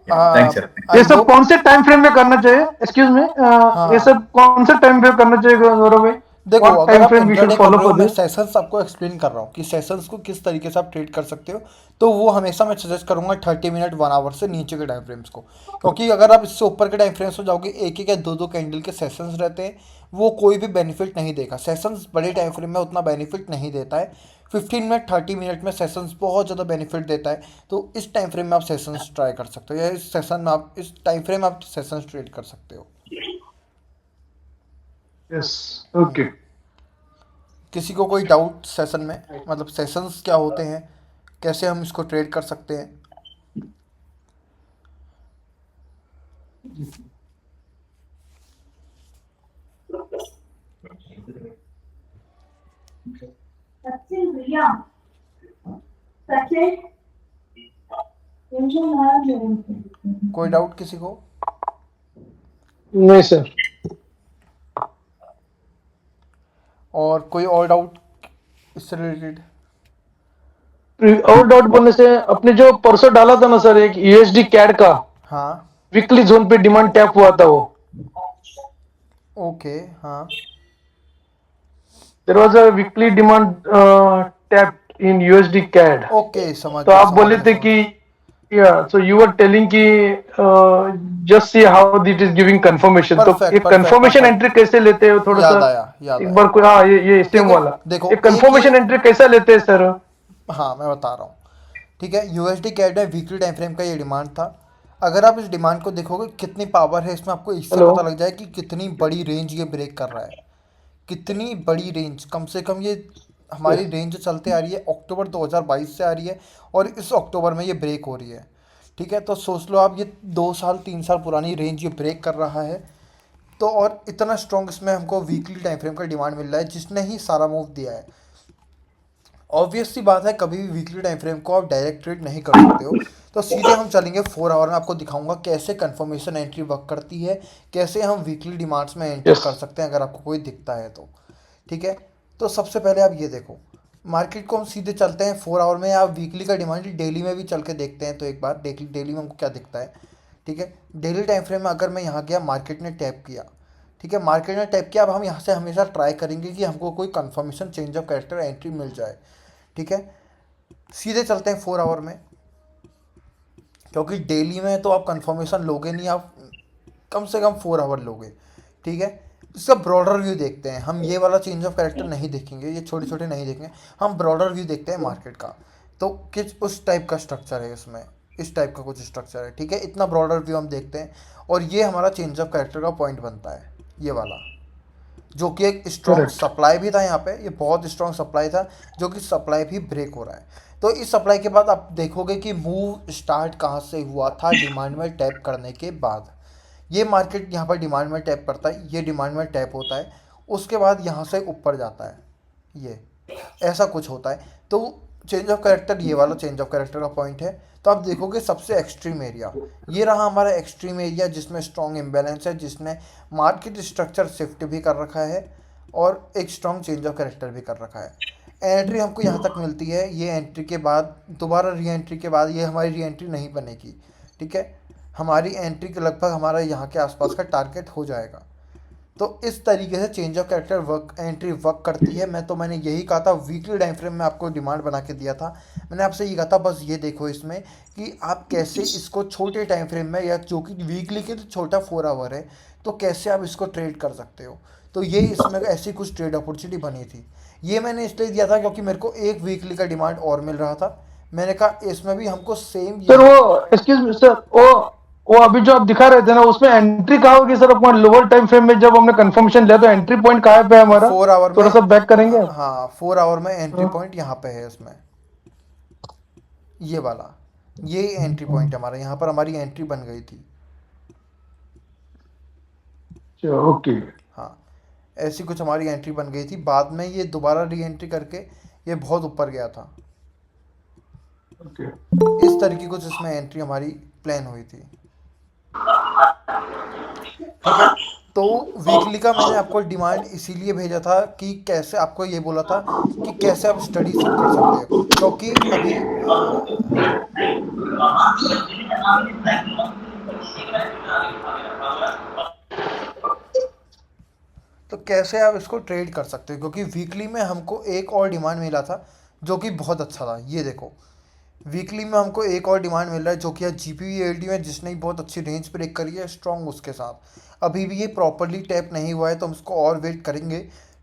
Yeah. Thanks, sir. ये I सब hope. कौन से टाइम फ्रेम में करना चाहिए? एक्सक्यूज मी, ये हाँ, सब कौन से टाइम फ्रेम करना चाहिए गौरव भाई? देखो व्हाट अगर टाइम आप फ्रेम वी शुड इंट्राडे कर फॉलो रहे हो, फॉर मैं दिस? सेशंस आपको एक्सप्लेन कर रहा हूँ कि सेशंस को किस तरीके से आप ट्रेड कर सकते हो। तो वो हमेशा मैं सजेस्ट करूंगा 30 मिनट 1 आवर से नीचे के टाइम फ्रेम्स को, क्योंकि अगर आप इससे ऊपर के टाइम फ्रेम्स हो जाओगे, एक एक या दो कैंडल के सेशंस रहते हैं, वो कोई भी बेनिफिट नहीं देगा। सेशंस बड़े टाइम फ्रेम में उतना बेनिफिट नहीं देता है। 15 मिनट 30 मिनट में सेशंस बहुत ज़्यादा बेनिफिट देता है। तो इस टाइम फ्रेम में आप सेशंस ट्राई कर सकते हो, या इस सेशन में आप इस टाइम फ्रेम में आप सेशंस ट्रेड कर सकते हो। Yes, okay. किसी को कोई डाउट सेशन में, मतलब सेशंस क्या होते हैं, कैसे हम इसको ट्रेड कर सकते हैं? सचिन भैया, सचिन टेंशन आ रही है। कोई डाउट किसी को? नहीं सर। और कोई और डाउट इससे रिलेटेड? और डाउट बोलने से अपने जो परसों डाला था ना सर एक यूएसडी कैड का हाँ वीकली जोन पे डिमांड टैप हुआ था वो ओके हाँ there was a weekly demand tap in USD CAD okay समझ तो गया आप बोले थे समझ कि या सो यू वर टेलिंग कि just see how it is giving confirmation तो परफेक्ट एक परफेक्ट कंफर्मेशन परफेक्ट एंट्री कैसे लेते हो थोड़ा सा याद एक आया बार कोई हाँ ये सेम देखो वाला देखो एक एक ये कंफर्मेशन एंट्री कैसा लेते हैं सर हाँ मैं बता रहा हूँ ठीक है यूएसडी कैड में वीकली टाइम फ्रेम का ये डिमांड था अगर आप इस डिमांड को देखोगे कितनी पावर है इसमें आपको इससे हेलो पता लग जाए कि कितनी बड़ी रेंज ये ब्रेक कर रहा है कितनी बड़ी रेंज कम से कम ये हमारी रेंज जो चलते आ रही है अक्टूबर 2022 से आ रही है और इस अक्टूबर में ये ब्रेक हो रही है ठीक है तो सोच लो आप ये 2 साल 3 साल पुरानी रेंज ये ब्रेक कर रहा है तो और इतना स्ट्रॉन्ग इसमें हमको वीकली टाइम फ्रेम का डिमांड मिल रहा है जिसने ही सारा मूव दिया है ऑब्वियस सी बात है कभी भी वीकली टाइम फ्रेम को आप डायरेक्ट ट्रेड नहीं कर सकते हो तो सीधे हम चलेंगे 4 आवर में आपको दिखाऊंगा कैसे कंफर्मेशन एंट्री वर्क करती है कैसे हम वीकली डिमांड्स में एंटर यस कर सकते हैं अगर आपको कोई दिखता है तो ठीक है तो सबसे पहले आप ये देखो मार्केट को हम सीधे चलते हैं 4 आवर में आप वीकली का डिमांड डेली में भी चल के देखते हैं तो एक बार डेली में हमको क्या दिखता है ठीक है डेली टाइम फ्रेम में अगर मैं यहाँ गया मार्केट ने टैप किया ठीक है मार्केट ने टैप किया अब हम यहाँ से हमेशा ट्राई करेंगे कि हमको कोई confirmation change of character entry मिल जाए ठीक है सीधे चलते हैं 4 आवर में क्योंकि डेली में तो आप कंफर्मेशन लोगे नहीं आप कम से कम 4 आवर लोगे ठीक है इसका ब्रॉडर व्यू देखते हैं हम ये वाला चेंज ऑफ कैरेक्टर नहीं देखेंगे ये छोटे छोटे नहीं देखेंगे हम ब्रॉडर व्यू देखते हैं मार्केट का तो किस उस टाइप का स्ट्रक्चर है इसमें इस टाइप का कुछ स्ट्रक्चर है ठीक है इतना ब्रॉडर व्यू हम देखते हैं और ये हमारा चेंज ऑफ कैरेक्टर का पॉइंट बनता है ये वाला जो कि एक स्ट्रॉन्ग करेक्ट सप्लाई भी था यहाँ पे ये बहुत स्ट्रॉन्ग सप्लाई था जो कि सप्लाई भी ब्रेक हो रहा है तो इस सप्लाई के बाद आप देखोगे कि मूव स्टार्ट कहाँ से हुआ था डिमांड में टैप करने के बाद ये मार्केट यहाँ पर डिमांड में टैप करता है ये डिमांड में टैप होता है उसके बाद यहाँ से ऊपर जाता है ये ऐसा कुछ होता है तो चेंज ऑफ कैरेक्टर ये वाला चेंज ऑफ कैरेक्टर का पॉइंट है तो आप देखोगे सबसे एक्सट्रीम एरिया ये रहा हमारा एक्सट्रीम एरिया जिसमें स्ट्रॉन्ग इम्बैलेंस है जिसने मार्केट स्ट्रक्चर शिफ्ट भी कर रखा है और एक स्ट्रॉन्ग चेंज ऑफ कैरेक्टर भी कर रखा है एंट्री हमको यहाँ तक मिलती है ये एंट्री के बाद दोबारा री एंट्री के बाद ये हमारी री एंट्री नहीं बनेगी ठीक है हमारी एंट्री के लगभग हमारा यहाँ के आसपास का टारगेट हो जाएगा तो इस तरीके से change of character work entry work करती है मैंने यही कहा था वीकली टाइम फ्रेम में आपको डिमांड बना के दिया था मैंने आपसे ये कहा था बस ये देखो इसमें कि आप कैसे इसको छोटे टाइम फ्रेम में या जो कि वीकली के तो छोटा 4 आवर है तो कैसे आप इसको ट्रेड कर सकते हो तो ये इसमें ऐसी कुछ ट्रेड अपॉर्चुनिटी बनी थी ये मैंने इसलिए दिया था क्योंकि मेरे को एक वीकली का डिमांड और मिल रहा था मैंने कहा इसमें भी हमको सेम सर वो एक्सक्यूज मी सर वो अभी जो आप दिखा रहे थे ना उसमें एंट्री कहाँ होगी सर अपना लोअर टाइम फ्रेम में जब हमने कंफर्मेशन लिया तो एंट्री पॉइंट कहाँ पे है हमारा 4 आवर थोड़ा सा बैक करेंगे में हाँ 4 आवर में एंट्री पॉइंट यहाँ पे है इसमें ये वाला ये एंट्री पॉइंट हमारा यहाँ पर हमारी एंट्री बन गई थी ओके हाँ ऐसी कुछ हमारी एंट्री बन गई थी बाद में ये दोबारा री एंट्री करके ये बहुत ऊपर गया था ओके इस तरह की कुछ इसमें एंट्री हमारी प्लान हुई थी ठीक है तो वीकली का मैंने आपको डिमांड इसीलिए भेजा था कि कैसे आपको ये बोला था कि कैसे आप स्टडी कर सकते हो क्योंकि अभी तो कैसे आप इसको ट्रेड कर सकते हो क्योंकि वीकली में हमको एक और डिमांड मिला था जो कि बहुत अच्छा था ये देखो वीकली में हमको एक और डिमांड मिल रहा है जो कि है GPUAD में जिसने बहुत अच्छी रेंज ब्रेक करी है स्ट्रॉन्ग उसके साथ अभी भी ये प्रॉपरली टैप नहीं हुआ है तो हम इसको और वेट करेंगे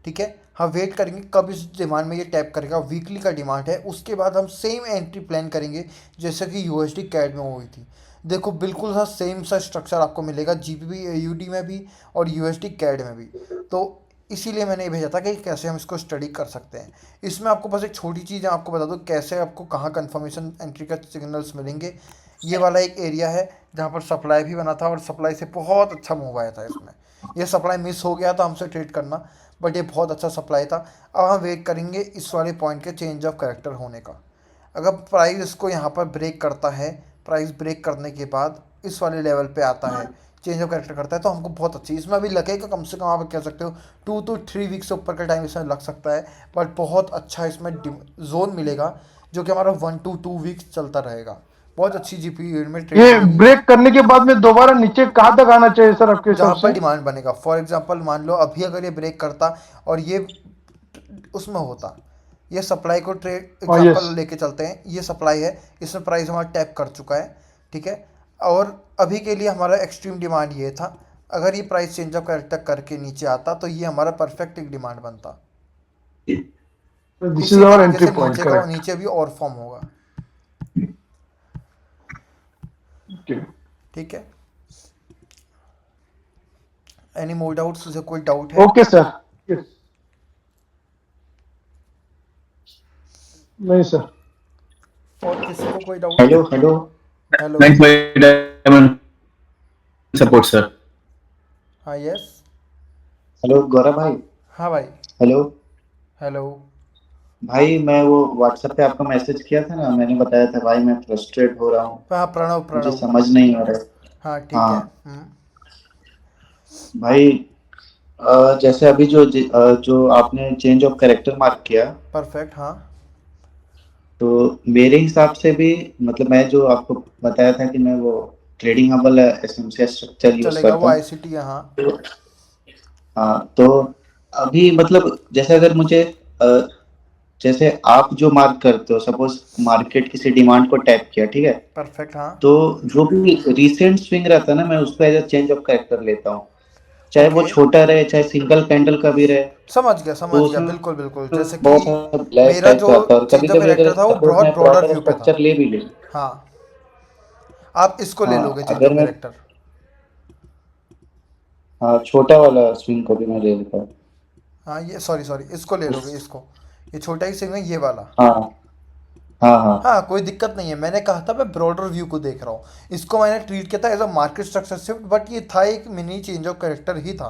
ठीक है हाँ वेट करेंगे कब इस डिमांड में ये टैप करेगा वीकली का डिमांड है उसके बाद हम सेम एंट्री प्लान करेंगे जैसे कि USD कैड में हुई थी देखो बिल्कुल सा सेम सा स्ट्रक्चर आपको मिलेगा GPUAD में भी और USD कैड में भी तो इसीलिए मैंने ये भेजा था कि कैसे हम इसको स्टडी कर सकते हैं इसमें आपको बस एक छोटी चीज़ आपको बता दूँ कैसे आपको कहाँ कंफर्मेशन एंट्री का सिग्नल्स मिलेंगे ये वाला एक एरिया है जहाँ पर सप्लाई भी बना था और सप्लाई से बहुत अच्छा मूव आया था इसमें ये सप्लाई मिस हो गया था हमसे ट्रेड करना बट ये बहुत अच्छा सप्लाई था अब हम वेट करेंगे इस वाले पॉइंट के चेंज ऑफ कैरेक्टर होने का अगर प्राइस इसको यहाँ पर ब्रेक करता है प्राइस ब्रेक करने के बाद इस वाले लेवल पे आता है चेंज ऑफ कैरेक्टर करता है तो हमको बहुत अच्छी इसमें अभी लगेगा कम से कम आप कह सकते हो 2 to 3 वीक से ऊपर का टाइम इसमें लग सकता है बट बहुत अच्छा इसमें जोन मिलेगा जो कि हमारा 1 to 2 वीक्स चलता रहेगा। बहुत अच्छी जीपीयू यूनिट में ये ट्रेड करेगी, ब्रेक करने के बाद में दोबारा नीचे कहाँ तक आना चाहिए सर आपके हिसाब जहाँ पर से? डिमांड बनेगा। फॉर एग्जांपल मान लो अभी अगर ये ब्रेक करता और ये उसमें होता, ये सप्लाई को ट्रेड हाँ यस। एग्जांपल लेके चलते हैं, ये सप्लाई है, इसमें प्राइस हमारा टैप कर चुका है, ठीक है, और अभी के लिए हमारा एक्सट्रीम डिमांड ये था। अगर ये प्राइस चेंज ऑफ कैरेक्टर करके नीचे आता तो ये हमारा परफेक्ट एक डिमांड बनता। दिस इसी इज आवर तरीके एंट्री से पॉइंट, नीचे का करेक्ट। नीचे भी और फॉर्म होगा, ठीक है। एनी मोर डाउट्स, से कोई डाउट है? Okay sir. नहीं सर। और किसी को कोई doubt? Hello hello. Hello, Thanks for your diamond support, sir. हाँ यस, हेलो गौरव भाई। हाँ भाई, हेलो हेलो, भाई, मैं वो व्हाट्सएप पे आपको मैसेज किया था ना, मैंने बताया था भाई मैं फ्रस्ट्रेट हो रहा हूँ, हाँ प्रणव, मुझे प्रणव, समझ नहीं आ रहा है। हाँ ठीक है। हाँ भाई, जैसे अभी जो आपने चेंज ऑफ कैरेक्टर मार्क किया, परफेक्ट, हाँ तो मेरे हिसाब से भी मतलब मैं जो आपको बताया था कि मैं वो ट्रेडिंग हब वाला एसएमसी स्ट्रक्चर यूज चलेगा, करता वो हूँ। आईसीटी है, हाँ हाँ, तो अभी मतलब जैसे अगर मुझे जैसे आप जो मार्क करते हो, सपोज मार्केट किसी डिमांड को टैप किया, ठीक है, परफेक्ट, हाँ तो जो भी रिसेंट स्विंग रहता है ना, मैं उसको as a change of character लेता हूँ, चाहे वो ओके, छोटा रहे चाहे सिंगल कैंडल का भी रहे। समझ तो गया, उसमें बिल्कुल बिल्कुल। जैसे कि बहुत सारा ब्लैक मेरा टाइप जो का आता है, और कभी चेंज ऑफ कभी अगर कैरेक्टर था वो सपोज बहुत मैं ब्रॉडर प्रॉपर व्यू पे था। स्ट्रक्चर ले भी ले। हाँ, आप इसको ले लोगे हाँ चेंज अगर ऑफ मैं, कैरेक्टर। हाँ छोटा वाला स्विंग को भी मैं ले लेता हूँ हाँ ये सॉरी सॉरी, इसको ले लोगे, उस। इसको, ये छोटा ही सिग्नल ये वाला। हाँ हाँ हाँ। हाँ कोई दिक्कत नहीं है, मैंने कहा था मैं ब्रॉडर व्यू को देख रहा हूँ। इसको मैंने ट्रीट किया था as a market structure shift, but ये था एक मिनी चेंज ऑफ कैरेक्टर ही था।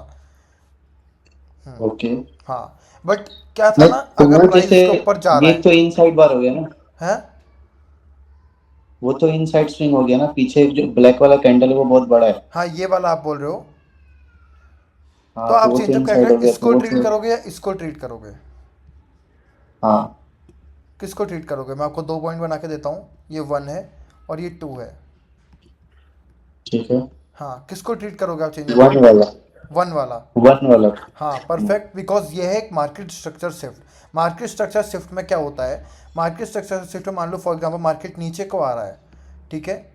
ओके। हाँ, बट क्या था नहीं ना, तो अगर वो प्राइस जैसे, इसके ऊपर जा रहा ये है, तो इनसाइड बार हो गया ना, है वो तो इनसाइड स्विंग हो गया ना, पीछे जो ब्लैक वाला कैंडल है वो बहुत बड़ा है। हाँ ये वाला आप बोल रहे हो, तो हाँ तो आप वो तो चेंज ऑफ इनसाइड हो कैरेक्टर गया, तो इसको वो ट्रीट तो। करोगे या इसको ट्रीट करोगे? हाँ किसको ट्रीट करोगे? मैं आपको 2 पॉइंट बना के देता हूँ, ये 1 है और ये 2 है। ठीक है। हाँ, किसको ट्रीट करोगे आप चेंज ऑफ वन कैरेक्टर? वाला। 1 वाला। वन वाला। हाँ परफेक्ट, बिकॉज ये है एक market structure shift. Market structure shift में क्या होता है, मार्केट स्ट्रक्चर शिफ्ट में मान लो फॉर एग्जांपल मार्केट नीचे को आ रहा है, ठीक है,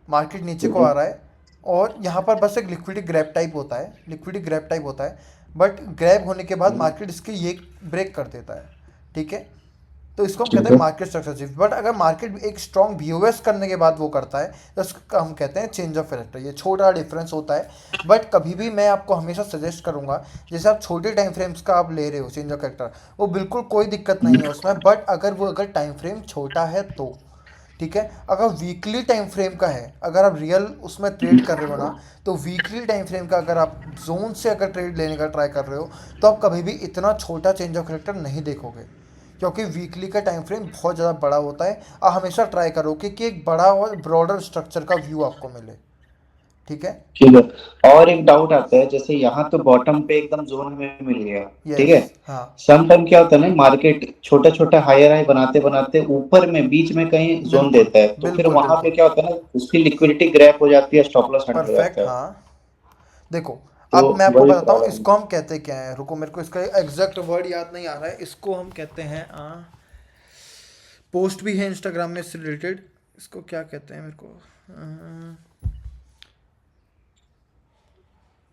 मार्केट नीचे ठीक को है। आ रहा है, और यहाँ पर बस एक लिक्विडिटी ग्रैब टाइप होता है, लिक्विडिटी ग्रैब टाइप होता है, बट ग्रैब होने के बाद मार्केट इसकी ये ब्रेक कर देता है, ठीक है, तो इसको हम कहते ठीक हैं है। Market structure shift. बट अगर मार्केट एक स्ट्रॉन्ग बीओएस करने के बाद वो करता है तो उसका हम कहते हैं चेंज ऑफ कैरेक्टर। ये छोटा डिफरेंस होता है, बट कभी भी मैं आपको हमेशा सजेस्ट करूंगा, जैसे आप छोटे टाइम फ्रेम्स का आप ले रहे हो चेंज ऑफ कैरेक्टर, वो बिल्कुल कोई दिक्कत नहीं है उसमें, बट अगर टाइम फ्रेम छोटा है तो, ठीक है। अगर वीकली टाइम फ्रेम का है, अगर आप रियल उसमें ट्रेड कर रहे हो ना, तो वीकली टाइम फ्रेम का अगर आप जोन से अगर ट्रेड लेने का ट्राई कर रहे हो, तो आप कभी भी इतना छोटा चेंज ऑफ कैरेक्टर नहीं देखोगे, क्योंकि वीकली का टाइम फ्रेम बहुत ज़्यादा बड़ा होता है। आप हमेशा ट्राई करो कि एक बड़ा और ब्रॉडर स्ट्रक्चर का व्यू आपको मिले, ठीक है। ठीक है। और एक डाउट आता है, जैसे यहाँ तो बॉटम पे एकदम जोन हमें मिल गया, ठीक यस, है, हाँ सम टाइम क्या होता है ना, मार्केट छोटा छोटा हायर हाई बनाते बनाते ऊपर में बीच में कहीं जोन बिल्कुल देता है, तो फिर बिल्कुल वहां पे बिल्कुल, क्या होता है ना, उसकी लिक्विडिटी ग्रैप हो जाती है, स्टॉप लॉस हट हो परफेक्ट, जाता है। हाँ। देखो, तो अब मैं आपको वही बताता हूँ प्रॉब्लम। इसको हम कहते क्या है, रुको मेरे को इसका एग्जैक्ट वर्ड याद नहीं आ रहा है। इसको हम कहते हैं, पोस्ट भी है इंस्टाग्राम में इससे रिलेटेड, इसको क्या कहते हैं,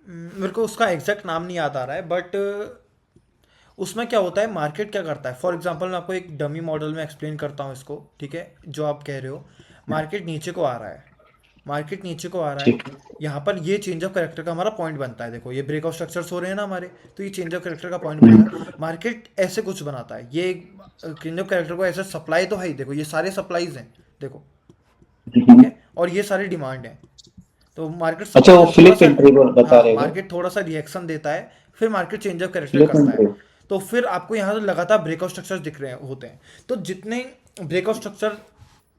मेरे को उसका एग्जैक्ट नाम नहीं याद आ रहा है, बट उसमें क्या होता है, मार्केट क्या करता है। फॉर एग्जांपल मैं आपको एक डमी मॉडल में एक्सप्लेन करता हूँ इसको, ठीक है, जो आप कह रहे हो, मार्केट नीचे को आ रहा है, मार्केट नीचे को आ रहा है, ठीक है। यहाँ पर ये चेंज ऑफ कैरेक्टर का हमारा पॉइंट बनता है। देखो ये ब्रेकआउट स्ट्रक्चर्स हो रहे हैं ना हमारे, तो ये चेंज ऑफ कैरेक्टर का पॉइंट बनेगा। मार्केट ऐसे कुछ बनाता है, ये चेंज ऑफ कैरेक्टर को ऐसे सप्लाई तो है ही, देखो ये सारे सप्लाईज हैं, देखो, ठीक है, और ये सारी डिमांड है, तो मार्केट अच्छा, सप्लाई वो में थोड़ा फ्लिप सा, एंट्री बता हाँ रहे हो? मार्केट थोड़ा सा रिएक्शन देता है, फिर market change of character flip करता है, एंट्री। तो फिर आपको यहाँ से लगातार ब्रेकआउट स्ट्रक्चर दिख रहे होते हैं। तो जितने ब्रेकआउट स्ट्रक्चर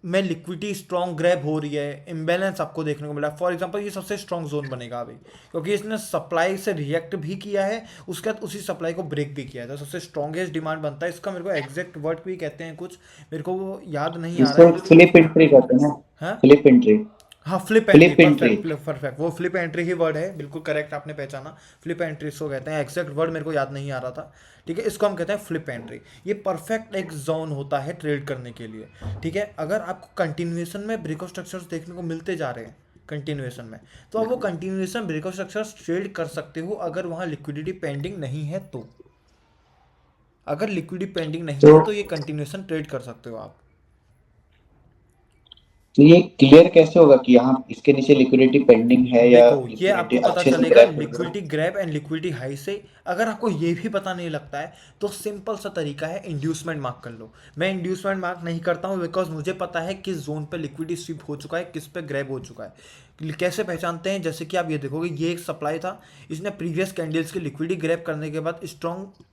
में लिक्विडिटी स्ट्रॉन्ग ग्रैब हो रही है, इम्बैलेंस आपको देखने को मिला। फॉर एग्जांपल ये सबसे स्ट्रॉन्ग जोन बनेगा अभी, क्योंकि इसने सप्लाई से रिएक्ट भी किया है, उसके बाद उसी सप्लाई को ब्रेक भी किया है, तो सबसे स्ट्रॉन्गेस्ट डिमांड बनता है इसका। मेरे को एग्जैक्ट वर्ड भी कहते हैं कुछ, मेरे को वो याद नहीं आ रहा इसको है। फ्लिप एंट्री कहते हैं ना, हाँ फ्लिप एंट्री, हाँ, flip entry, flip entry. Perfect perfect, वो फ्लिप एंट्री ही वर्ड है, बिल्कुल करेक्ट आपने पहचाना। फ्लिप एंट्री इसको कहते हैं, एग्जैक्ट वर्ड मेरे को याद नहीं आ रहा था, ठीक है। इसको हम कहते हैं फ्लिप एंट्री। ये परफेक्ट एक जोन होता है ट्रेड करने के लिए, ठीक है। अगर आपको कंटिन्यूएशन में ब्रेकआउट स्ट्रक्चर्स देखने को मिलते जा रहे हैं कंटिन्यूएशन में, तो आप वो कंटिन्यूएशन ब्रेकआउट स्ट्रक्चर्स ट्रेड कर सकते हो, अगर वहाँ लिक्विडिटी पेंडिंग नहीं है तो। अगर लिक्विडिटी पेंडिंग नहीं तो है तो ये कंटिन्यूएशन ट्रेड कर सकते हो आप। तो ये क्लियर कैसे होगा कि यहाँ इसके नीचे लिक्विडिटी पेंडिंग है या देखो ये लिक्विडिटी आपको पता अच्छे से चलेगा ग्रैब हो गया? Liquidity grab and liquidity high से। अगर आपको ये भी पता नहीं लगता है तो सिंपल सा तरीका है, इंड्यूसमेंट मार्क कर लो। मैं इंड्यूसमेंट मार्क नहीं करता हूँ बिकॉज मुझे पता है किस जोन पे लिक्विडिटी स्विप हो चुका है, किस पे ग्रैब हो चुका है। कैसे पहचानते हैं, जैसे कि आप ये देखोगे ये एक सप्लाई था, इसने प्रीवियस कैंडल्स की लिक्विडिटी ग्रैब करने के बाद स्ट्रॉन्ग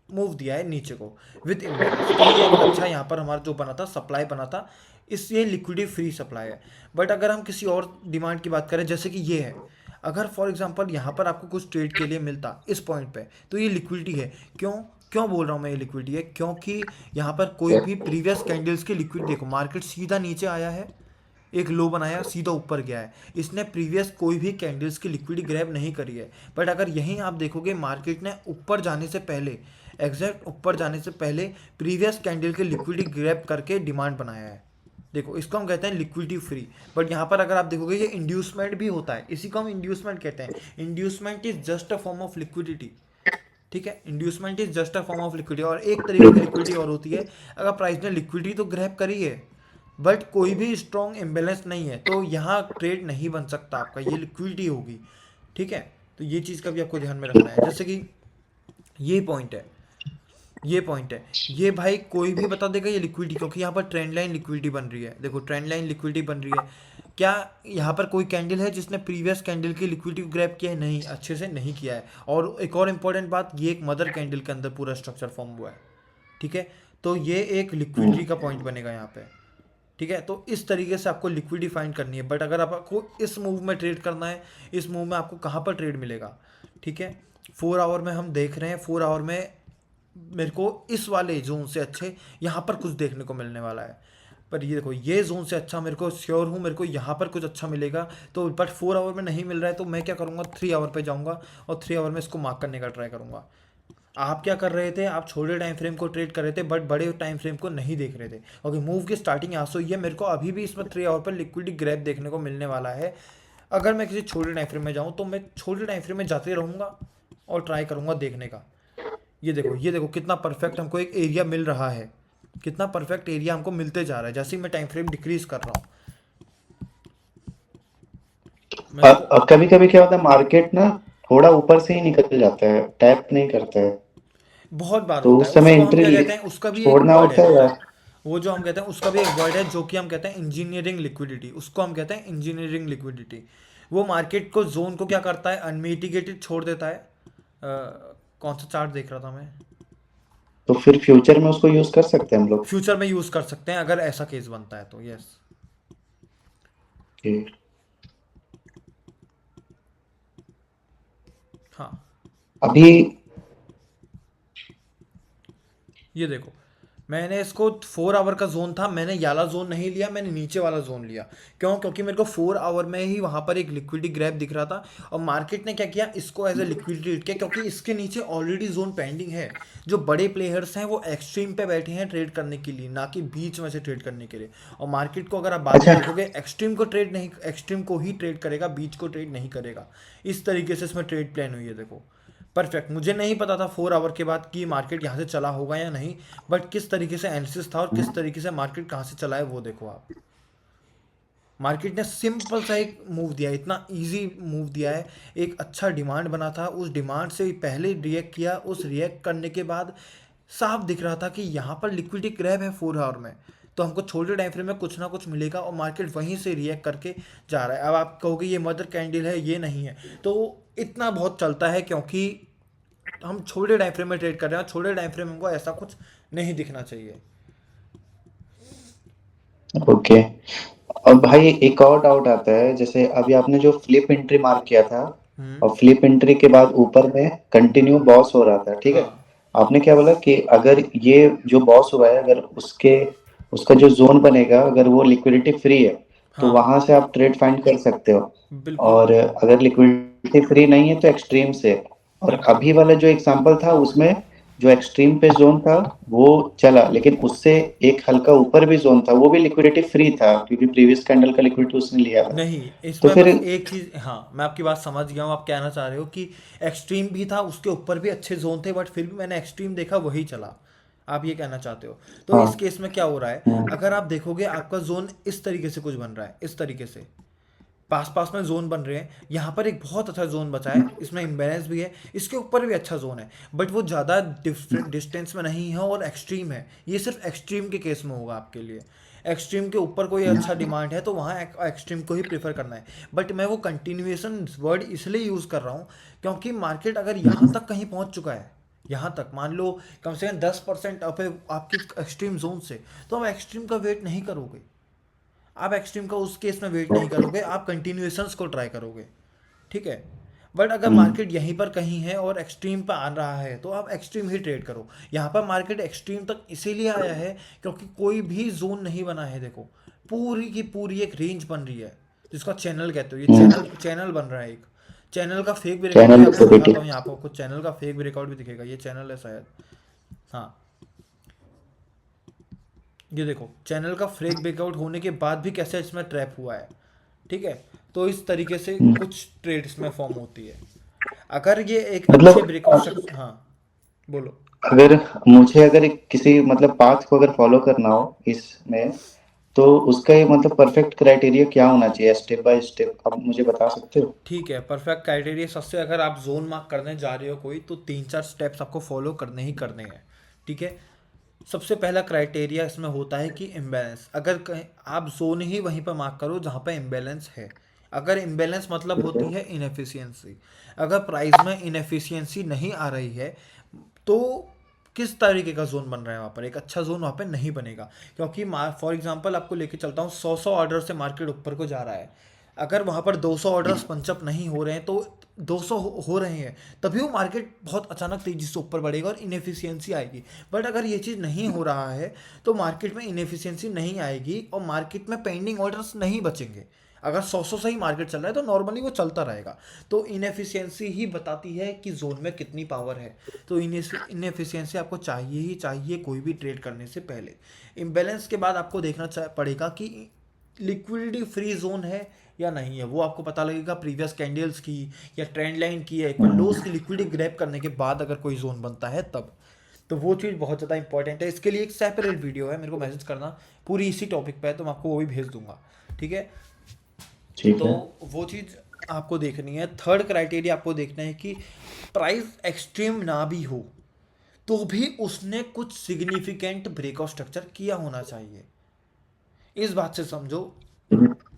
मूव दिया है नीचे को विद इम्बैलेंस, तो ये एक अच्छा यहाँ पर हमारा जो बना था सप्लाई बना था, इस ये लिक्विडिटी फ्री सप्लाई है। बट अगर हम किसी और डिमांड की बात करें जैसे कि ये है, अगर फॉर एग्जांपल यहाँ पर आपको कुछ ट्रेड के लिए मिलता इस पॉइंट पे, तो ये लिक्विडिटी है। क्यों क्यों बोल रहा हूँ मैं ये लिक्विडिटी है, क्योंकि यहाँ पर कोई भी प्रीवियस कैंडल्स की लिक्विड, देखो मार्केट सीधा नीचे आया है, एक लो बनाया, सीधा ऊपर गया है, इसने प्रीवियस कोई भी कैंडल्स की लिक्विडिटी ग्रैब नहीं करी है। बट अगर यहीं आप देखोगे मार्केट ने ऊपर जाने से पहले, एग्जैक्ट ऊपर जाने से पहले प्रीवियस कैंडल की लिक्विडिटी ग्रैब करके डिमांड बनाया है। देखो इसको हम कहते हैं लिक्विडिटी फ्री। बट यहाँ पर अगर आप देखोगे ये इंड्यूसमेंट भी होता है, इसी को हम इंड्यूसमेंट कहते हैं। Inducement is just a form of liquidity, ठीक है। Inducement is just a form of liquidity. और एक तरीके की लिक्विडिटी और होती है, अगर प्राइस ने लिक्विडिटी तो ग्रैब करी है बट कोई भी स्ट्रॉन्ग इम्बेलेंस नहीं है, तो यहाँ ट्रेड नहीं बन सकता आपका, ये लिक्विडिटी होगी, ठीक है। तो ये चीज़ का भी आपको ध्यान में रखना है। जैसे कि ये पॉइंट है, ये पॉइंट है, ये भाई कोई भी बता देगा ये लिक्विडिटी, क्योंकि यहाँ पर ट्रेंड लाइन लिक्विडिटी बन रही है। देखो ट्रेंड लाइन लिक्विडिटी बन रही है, क्या यहाँ पर कोई कैंडल है जिसने प्रीवियस कैंडल की लिक्विडिटी ग्रैब किया है? नहीं, अच्छे से नहीं किया है। और एक और इम्पॉर्टेंट बात, ये एक मदर कैंडल के अंदर पूरा स्ट्रक्चर फॉर्म हुआ है, ठीक है। तो ये एक लिक्विडिटी का पॉइंट बनेगा यहाँ पे, ठीक है। तो इस तरीके से आपको लिक्विडिटी फाइंड करनी है। बट अगर आपको इस मूव में ट्रेड करना है, इस मूव में आपको कहाँ पर ट्रेड मिलेगा, ठीक है। 4 आवर में हम देख रहे हैं, 4 आवर में मेरे को इस वाले जोन से अच्छे यहाँ पर कुछ देखने को मिलने वाला है। पर ये देखो ये जोन से अच्छा मेरे को श्योर हूँ, मेरे को यहाँ पर कुछ अच्छा मिलेगा। तो बट 4 आवर में नहीं मिल रहा है, तो मैं क्या करूँगा, 3 आवर पे जाऊँगा और 3 आवर में इसको मार्क करने का ट्राई करूँगा। आप क्या कर रहे थे, आप छोटे टाइम फ्रेम को ट्रेड कर रहे थे, बट बड़े टाइम फ्रेम को नहीं देख रहे थे। ओके, मूव की स्टार्टिंग यहाँ से हुई है, मेरे को अभी भी इसमें 3 आवर पर लिक्विडिटी ग्रैब देखने को मिलने वाला है। अगर मैं किसी छोटे टाइम फ्रेम में जाऊँ तो मैं छोटे टाइम फ्रेम में जाते रहूँगा और ट्राई करूँगा देखने का। ये देखो कितना परफेक्ट हमको एक एरिया मिल रहा है, कितना परफेक्ट एरिया हमको मिलते जा रहा है जैसे ही मैं टाइम फ्रेम डिक्रीज कर रहा हूँ। कभी कभी क्या होता है, मार्केट ना थोड़ा ऊपर से ही निकल जाता है, टैप नहीं करता है, बहुत बार तो होता है, उस समय उसको हम एंट्री क्या कहते हैं, उसका भी एक छोड़ना वर्ड होता है, है या वो जो हम कहते हैं उसका भी एक वर्ड है जो कि हम कहते हैं इंजीनियरिंग लिक्विडिटी, उसको हम कहते हैं इंजीनियरिंग लिक्विडिटी। वो मार्केट को जोन को क्या करता है, अनमिटिगेटेड छोड़ देता है। कौन सा चार्ट देख रहा था मैं, तो फिर फ्यूचर में उसको यूज कर सकते हैं हम लोग? फ्यूचर में यूज कर सकते हैं अगर ऐसा केस बनता है तो, यस। Okay. हाँ अभी ये देखो मैंने इसको 4 आवर का जोन था, मैंने ये वाला जोन नहीं लिया, मैंने नीचे वाला जोन लिया। क्यों? क्योंकि मेरे को 4 आवर में ही वहाँ पर एक लिक्विडिटी ग्रैब दिख रहा था और मार्केट ने क्या किया, इसको एज ए लिक्विडिटी ट्रीट किया, क्योंकि इसके नीचे ऑलरेडी जोन पेंडिंग है। जो बड़े प्लेयर्स हैं वो एक्सट्रीम पे बैठे हैं ट्रेड करने के लिए, ना कि बीच में से ट्रेड करने के लिए। और मार्केट को अगर आप बाद में देखोगे, एक्सट्रीम को ट्रेड नहीं, एक्सट्रीम को ही ट्रेड करेगा, बीच को ट्रेड नहीं करेगा। इस तरीके से इसमें ट्रेड प्लान हुई है। देखो परफेक्ट, मुझे नहीं पता था 4 आवर के बाद कि मार्केट यहाँ से चला होगा या नहीं, बट किस तरीके से एनालिसिस था और किस तरीके से मार्केट कहाँ से चला है वो देखो आप। मार्केट ने सिंपल सा एक मूव दिया, इतना इजी मूव दिया है, एक अच्छा डिमांड बना था, उस डिमांड से पहले रिएक्ट किया, उस रिएक्ट करने के बाद साफ दिख रहा था कि यहाँ पर लिक्विडिटी ग्रैब है 4 आवर में, तो हमको छोटे टाइम फ्रेम में कुछ ना कुछ मिलेगा और मार्केट वहीं से रिएक्ट करके जा रहा है। अब आप कहोगे ये मदर कैंडल है, ये नहीं है, तो इतना बहुत चलता है क्योंकि हम छोटे टाइम फ्रेम में ट्रेड कर रहे हैं। छोटे टाइम फ्रेम हमको ऐसा कुछ नहीं दिखना चाहिए। ओके। और भाई एक और डाउट आता है, जैसे अभी आपने जो फ्लिप एंट्री मार्क किया था हम्म। और फ्लिप एंट्री के बाद ऊपर में कंटिन्यू बॉस हो रहा था, ठीक है। हाँ आपने क्या बोला कि अगर ये जो बॉस हुआ है, अगर उसके उसका जो जोन बनेगा, अगर वो लिक्विडिटी फ्री है तो हाँ वहां से आप ट्रेड फाइंड कर सकते हो। बिल्कुल। और अगर लिक्विडिटी फ्री नहीं है तो एक्सट्रीम से। और हम्म। अभी वाला जो एग्जांपल था उसमें जो एक्सट्रीम पे जोन था वो चला, लेकिन उससे एक हल्का ऊपर भी जोन था, वो भी लिक्विडिटी फ्री था क्योंकि प्रीवियस कैंडल का लिक्विडिटी उसने लिया था। नहीं, तो इसमें फिर बस एक चीज, हाँ मैं आपकी बात समझ गया हूँ, आप कहना चाह रहे हो कि एक्सट्रीम भी था, उसके ऊपर भी अच्छे जोन थे, बट फिर भी मैंने एक्सट्रीम देखा वही चला, आप ये कहना चाहते हो। तो हाँ। इस केस में क्या हो रहा है, हम्म। अगर आप देखोगे आपका जोन इस तरीके से कुछ बन रहा है, इस तरीके से पास पास में जोन बन रहे हैं, यहाँ पर एक बहुत अच्छा जोन बचा है, इसमें इम्बेलेंस भी है, इसके ऊपर भी अच्छा जोन है, बट वो ज़्यादा डिफरेंट डिस्टेंस में नहीं है और एक्सट्रीम है। ये सिर्फ एक्सट्रीम के केस में होगा आपके लिए। एक्सट्रीम के ऊपर कोई अच्छा डिमांड है तो वहाँ एक्सट्रीम को ही प्रेफर करना है। बट मैं वो कंटिन्यूएशन वर्ड इसलिए यूज़ कर रहा हूँ क्योंकि मार्केट अगर यहाँ तक कहीं पहुँच चुका है, यहाँ तक मान लो कम से कम 10% अप है आपकी एक्सट्रीम जोन से, तो आप एक्सट्रीम का वेट नहीं करोगे, आप एक्सट्रीम का उस केस में वेट नहीं करोगे, आप कंटिन्यूएशंस को ट्राई करोगे, ठीक है। बट अगर हम्म। मार्केट यहीं पर कहीं है और एक्सट्रीम पर आ रहा है तो आप एक्सट्रीम ही ट्रेड करो। यहाँ पर मार्केट एक्सट्रीम तक इसीलिए आया है क्योंकि कोई भी जोन नहीं बना है, देखो पूरी की पूरी एक रेंज बन रही है जिसका चैनल कहते हो, ये चैनल चैनल बन रहा है एक। चैनल का फेक ब्रेकआउट भी चैनल आपको लिक्विडिटी। दिखाता हूँ, यहाँ पर आपको चैनल का फेक ब्रेकआउट भी दिखेगा, ये चैनल है शायद, हाँ ये देखो चैनल का फेक ब्रेकआउट होने के बाद भी कैसे इसमें ट्रैप हुआ है, ठीक है। तो इस तरीके से कुछ ट्रेड्स में फॉर्म होती है, अगर ये एक अच्छे मतलब ब्रेकआउट स्ट्रक्चर, हाँ बोलो। अगर अगर किसी मतलब पाथ को अगर फॉलो करना हो इसमें, तो उसका ये मतलब परफेक्ट क्राइटेरिया क्या होना चाहिए, स्टेप बाय स्टेप आप मुझे बता सकते हो? ठीक है, परफेक्ट क्राइटेरिया सबसे, अगर आप जोन मार्क करने जा रहे हो कोई, तो 3-4 स्टेप्स आपको फॉलो करने ही करने हैं, ठीक है। सबसे पहला क्राइटेरिया इसमें होता है कि इम्बैलेंस, अगर कहीं आप जोन ही वहीं पर मार्क करो जहाँ पर इम्बैलेंस है। अगर इम्बैलेंस मतलब होती है इनएफिशिएंसी, अगर प्राइस में इनएफिशिएंसी नहीं आ रही है तो किस तरीके का जोन बन रहा है वहाँ पर, एक अच्छा जोन वहाँ पर नहीं बनेगा। क्योंकि फॉर एग्जांपल आपको लेके चलता हूँ, 100 ऑर्डर से मार्केट ऊपर को जा रहा है, अगर वहाँ पर 200 ऑर्डर्स पंचअप नहीं हो रहे हैं तो 200 हो रहे हैं, तभी वो मार्केट बहुत अचानक तेजी से ऊपर बढ़ेगा और इनएफिशिएंसी आएगी। बट अगर ये चीज़ नहीं हो रहा है तो मार्केट में इनएफिशिएंसी नहीं आएगी और मार्केट में पेंडिंग ऑर्डर्स नहीं बचेंगे। अगर 100 से ही मार्केट चल रहा है तो नॉर्मली वो चलता रहेगा। तो इनएफिशिएंसी ही बताती है कि जोन में कितनी पावर है। तो इनएफिशिएंसी आपको चाहिए ही चाहिए कोई भी ट्रेड करने से पहले। इम्बैलेंस के बाद आपको देखना पड़ेगा कि लिक्विडिटी फ्री जोन है या नहीं है, वो आपको पता लगेगा प्रीवियस कैंडल्स की या ट्रेंड लाइन की या एक लोस की लिक्विडिटी ग्रैब करने के बाद अगर कोई जोन बनता है तब। तो वो चीज़ बहुत ज़्यादा इंपॉर्टेंट है, इसके लिए एक सेपरेट वीडियो है, मेरे को मैसेज करना, पूरी इसी टॉपिक पे है, तो मैं आपको वो भी भेज दूंगा, ठीक है। ठीक तो है। वो चीज़ आपको देखनी है। थर्ड क्राइटेरिया आपको देखना है कि प्राइस एक्सट्रीम ना भी हो तो भी उसने कुछ सिग्निफिकेंट ब्रेकआउट स्ट्रक्चर किया होना चाहिए। इस बात से समझो,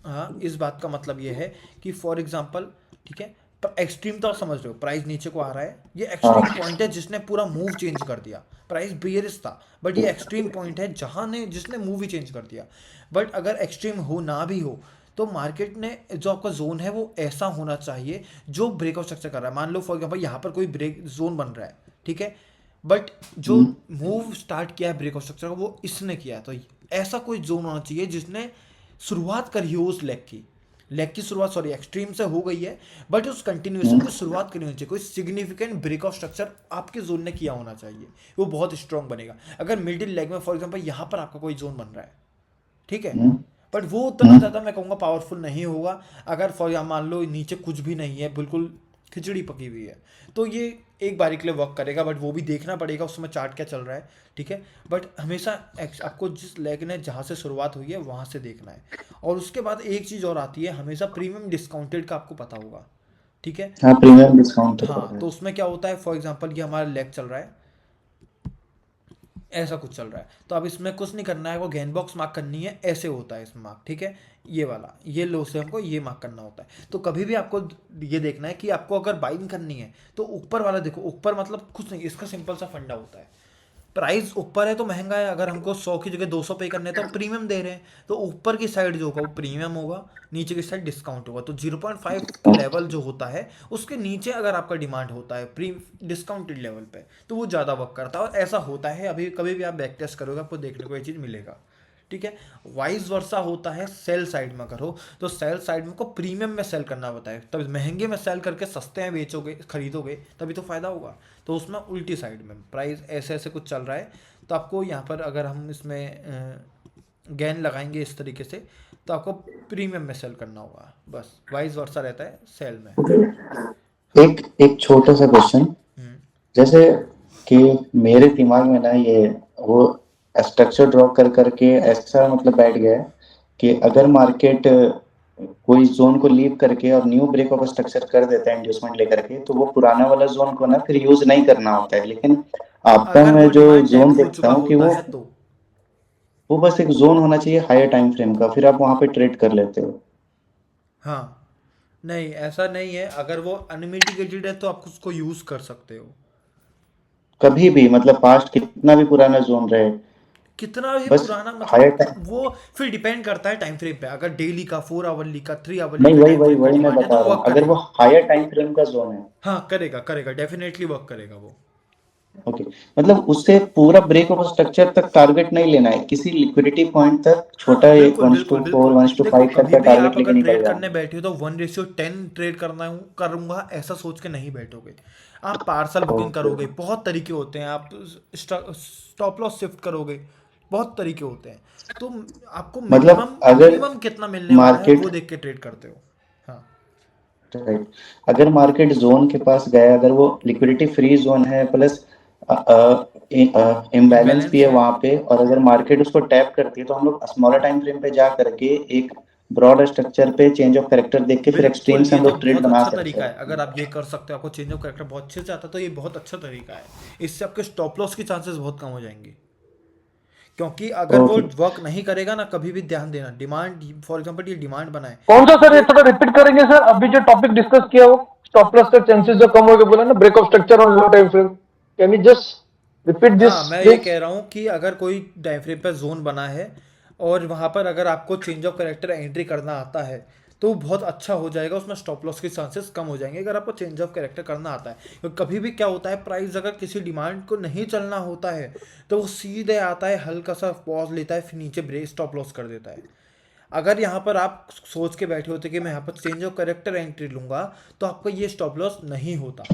हाँ इस बात का मतलब ये है कि फॉर एग्जांपल, ठीक है, पर एक्सट्रीम तो आप समझ रहे हो, प्राइस नीचे को आ रहा है, ये एक्सट्रीम हाँ। पॉइंट है जिसने पूरा मूव चेंज कर दिया। प्राइस बियरिश था बट ये एक्सट्रीम पॉइंट है जहाँ ने जिसने मूव ही चेंज कर दिया। बट अगर एक्सट्रीम हो ना भी हो तो मार्केट ने जो आपका जोन है वो ऐसा होना चाहिए जो ब्रेकआउट स्ट्रक्चर कर रहा है। मान लो फॉर एग्जाम्पल यहाँ पर कोई ब्रेक जोन बन रहा है, ठीक है, बट जो मूव स्टार्ट किया है ब्रेकआउट स्ट्रक्चर का वो इसने किया है, तो ऐसा कोई जोन होना चाहिए जिसने शुरुआत करी हो उस लेग की शुरुआत, सॉरी एक्सट्रीम से हो गई है बट उस कंटिन्यूएशन की शुरुआत करनी होनी चाहिए, कोई सिग्निफिकेंट ब्रेकआउट स्ट्रक्चर आपके जोन ने किया होना चाहिए, वो बहुत स्ट्रांग बनेगा। अगर मिडिल लेग में फॉर एग्जांपल यहाँ पर आपका कोई जोन बन रहा है, ठीक है, बट वो उतना ज़्यादा मैं कहूँगा पावरफुल नहीं होगा। अगर फॉर एग्जाम्पल मान लो नीचे कुछ भी नहीं है, बिल्कुल खिचड़ी पकी हुई है, तो ये एक बारी के लिए वर्क करेगा, बट वो भी देखना पड़ेगा उसमें चार्ट क्या चल रहा है, ठीक है। बट हमेशा आपको जिस लेग ने जहाँ से शुरुआत हुई है वहाँ से देखना है। और उसके बाद एक चीज़ और आती है, हमेशा प्रीमियम डिस्काउंटेड का आपको पता होगा, ठीक है। हाँ, प्रीमियम डिस्काउंट तो हाँ है। तो उसमें क्या होता है, फॉर एग्जांपल ये हमारा लेग चल रहा है, ऐसा कुछ चल रहा है, तो अब इसमें कुछ नहीं करना है, वो गेन बॉक्स मार्क करनी है, ऐसे होता है इसमें मार्क, ठीक है। ये वाला ये लो से हमको ये मार्क करना होता है। तो कभी भी आपको ये देखना है कि आपको अगर बाइंग करनी है तो ऊपर वाला देखो, ऊपर मतलब कुछ नहीं, इसका सिंपल सा फंडा होता है, प्राइस ऊपर है तो महंगा है, अगर हमको 100 की जगह 200 पे करने हैं तो हम प्रीमियम दे रहे हैं, तो ऊपर की साइड जो होगा वो प्रीमियम होगा, नीचे की साइड डिस्काउंट होगा। तो 0.5 लेवल जो होता है उसके नीचे अगर आपका डिमांड होता है प्री डिस्काउंटेड लेवल पे तो वो ज़्यादा वर्क करता है, और ऐसा होता है। अभी कभी भी आप बैक टेस्ट करोगे आपको देखने को ये चीज़ मिलेगा, ठीक है। वाइस वर्सा होता है सेल साइड में करो, तो सेल साइड में को प्रीमियम में सेल करना होता है, तब महंगे में सेल करके सस्ते में बेचोगे खरीदोगे तभी तो फ़ायदा होगा। तो उसमें उल्टी साइड में प्राइस ऐसे ऐसे कुछ चल रहा है, तो आपको यहाँ पर अगर हम इसमें गेन लगाएंगे इस तरीके से तो आपको प्रीमियम में सेल करना होगा, बस वाइस वर्सा रहता है सेल में। एक एक छोटा सा क्वेश्चन, जैसे कि मेरे दिमाग में ना ये वो स्ट्रक्चर ड्रॉ कर करके ऐसा मतलब बैठ गया है कि अगर मार्केट कोई जोन को लीव करके और न्यू ब्रेक ऑफ स्ट्रक्चर कर देता है इंड्यूसमेंट लेकर के, तो वो पुराना वाला जोन को ना फिर यूज नहीं करना होता है। लेकिन आपका अगर मैं वो जो डिमांड टैप जोन हो देखता चुका हूँ कि होता है तो वो बस एक जोन होना चाहिए हायर टाइम फ्रेम का, फिर आप वहां पे ट्रेड कर लेते हो। हाँ, नहीं ऐसा नहीं है, अगर वो अनमिटिगेटेड है तो आप उसको यूज़ कर सकते हो, कभी भी मतलब पास्ट कितना भी पुराना जोन रहे, कितना भी बस पुराना हायर मतलब टाइम। वो फिर डिपेंड करता है टाइम फ्रेम पे। अगर डेली का 4 आवरली का 3 आवरली नहीं, का वही टाइम वही फ्रेम पे वही मैं डिमांड है बता तो रहा हूँ, वर्क अगर वो करेगा। हायर टाइम फ्रेम का जोन है। हाँ करेगा करेगा, डेफिनेटली वर्क करेगा वो। ओके, मतलब उससे पूरा ब्रेक ऑफ स्ट्रक्चर तक टारगेट नहीं लेना है, किसी लिक्विडिटी पॉइंट तक छोटा हाँ बिल्कुल बिल्कुल 1/4 बिल्कुल। देखो 1/5 तक कभी का भी आप टारगेट लेके अगर निकल ट्रेड जाना। करने बैठे हो तो 1:10 ट्रेड करना करूंगा ऐसा सोच के नहीं बैठोगे। आप पार्सल बुकिंग ओके, करोगे, बहुत तरीके होते हैं, आप स्टॉप लॉस शिफ्ट करोगे, बहुत तरीके होते हैं। तो आपको मतलब मिनिमम अगर मिनिमम कितना मिलने वाला है मार्केट वो देख के ट्रेड करते हो। हाँ राइट, अगर मार्केट जोन के पास गया, अगर वो लिक्विडिटी फ्री जोन है प्लस इम्बैलेंस भी इम्बैलेंस है है। वहां पे, और अगर मार्केट उसको टैप करती है तो हम लोग स्मॉलर टाइम फ्रेम पे जा करके एक ब्रॉड स्ट्रक्चर पे चेंज ऑफ कैरेक्टर देख के फिर एक्सट्रीम बिल्कुल, से ये हम तो लोग ट्रेड बहुत बना अच्छा सकते तरीका हैं। है, अगर आप ये कर सकते हो, आपको चेंज ऑफ कैरेक्टर बहुत अच्छे से आता है तो ये बहुत अच्छा तरीका है। इससे आपके स्टॉप लॉस की चांसेस बहुत कम हो जाएंगे, क्योंकि अगर वो ओके, वर्क नहीं करेगा ना, कभी भी ध्यान देना, डिमांड फॉर एग्जांपल ये डिमांड बना है कौन सा सर, ये ये। थोड़ा रिपीट करेंगे सर, अभी जो टॉपिक डिस्कस किया वो स्टॉप लॉस का चांसेस जो कम हो गए बोला ना, break of structure on low time frame, can you just repeat this हाँ मैं ये प्लीज? कह रहा हूँ कि अगर कोई टाइम फ्रेम पर जोन बना है और वहाँ पर अगर आपको चेंज ऑफ कैरेक्टर एंट्री करना आता है तो बहुत अच्छा हो जाएगा, उसमें स्टॉप लॉस के चांसेस कम हो जाएंगे अगर आपको चेंज ऑफ कैरेक्टर करना आता है। क्योंकि कभी भी क्या होता है, प्राइस अगर किसी डिमांड को नहीं चलना होता है तो वो सीधे आता है, हल्का सा पॉज लेता है, फिर नीचे ब्रेक स्टॉप लॉस कर देता है। अगर यहाँ पर आप सोच के बैठे होते कि मैं यहाँ पर चेंज ऑफ करेक्टर एंट्री लूंगा तो आपका ये स्टॉप लॉस नहीं होता,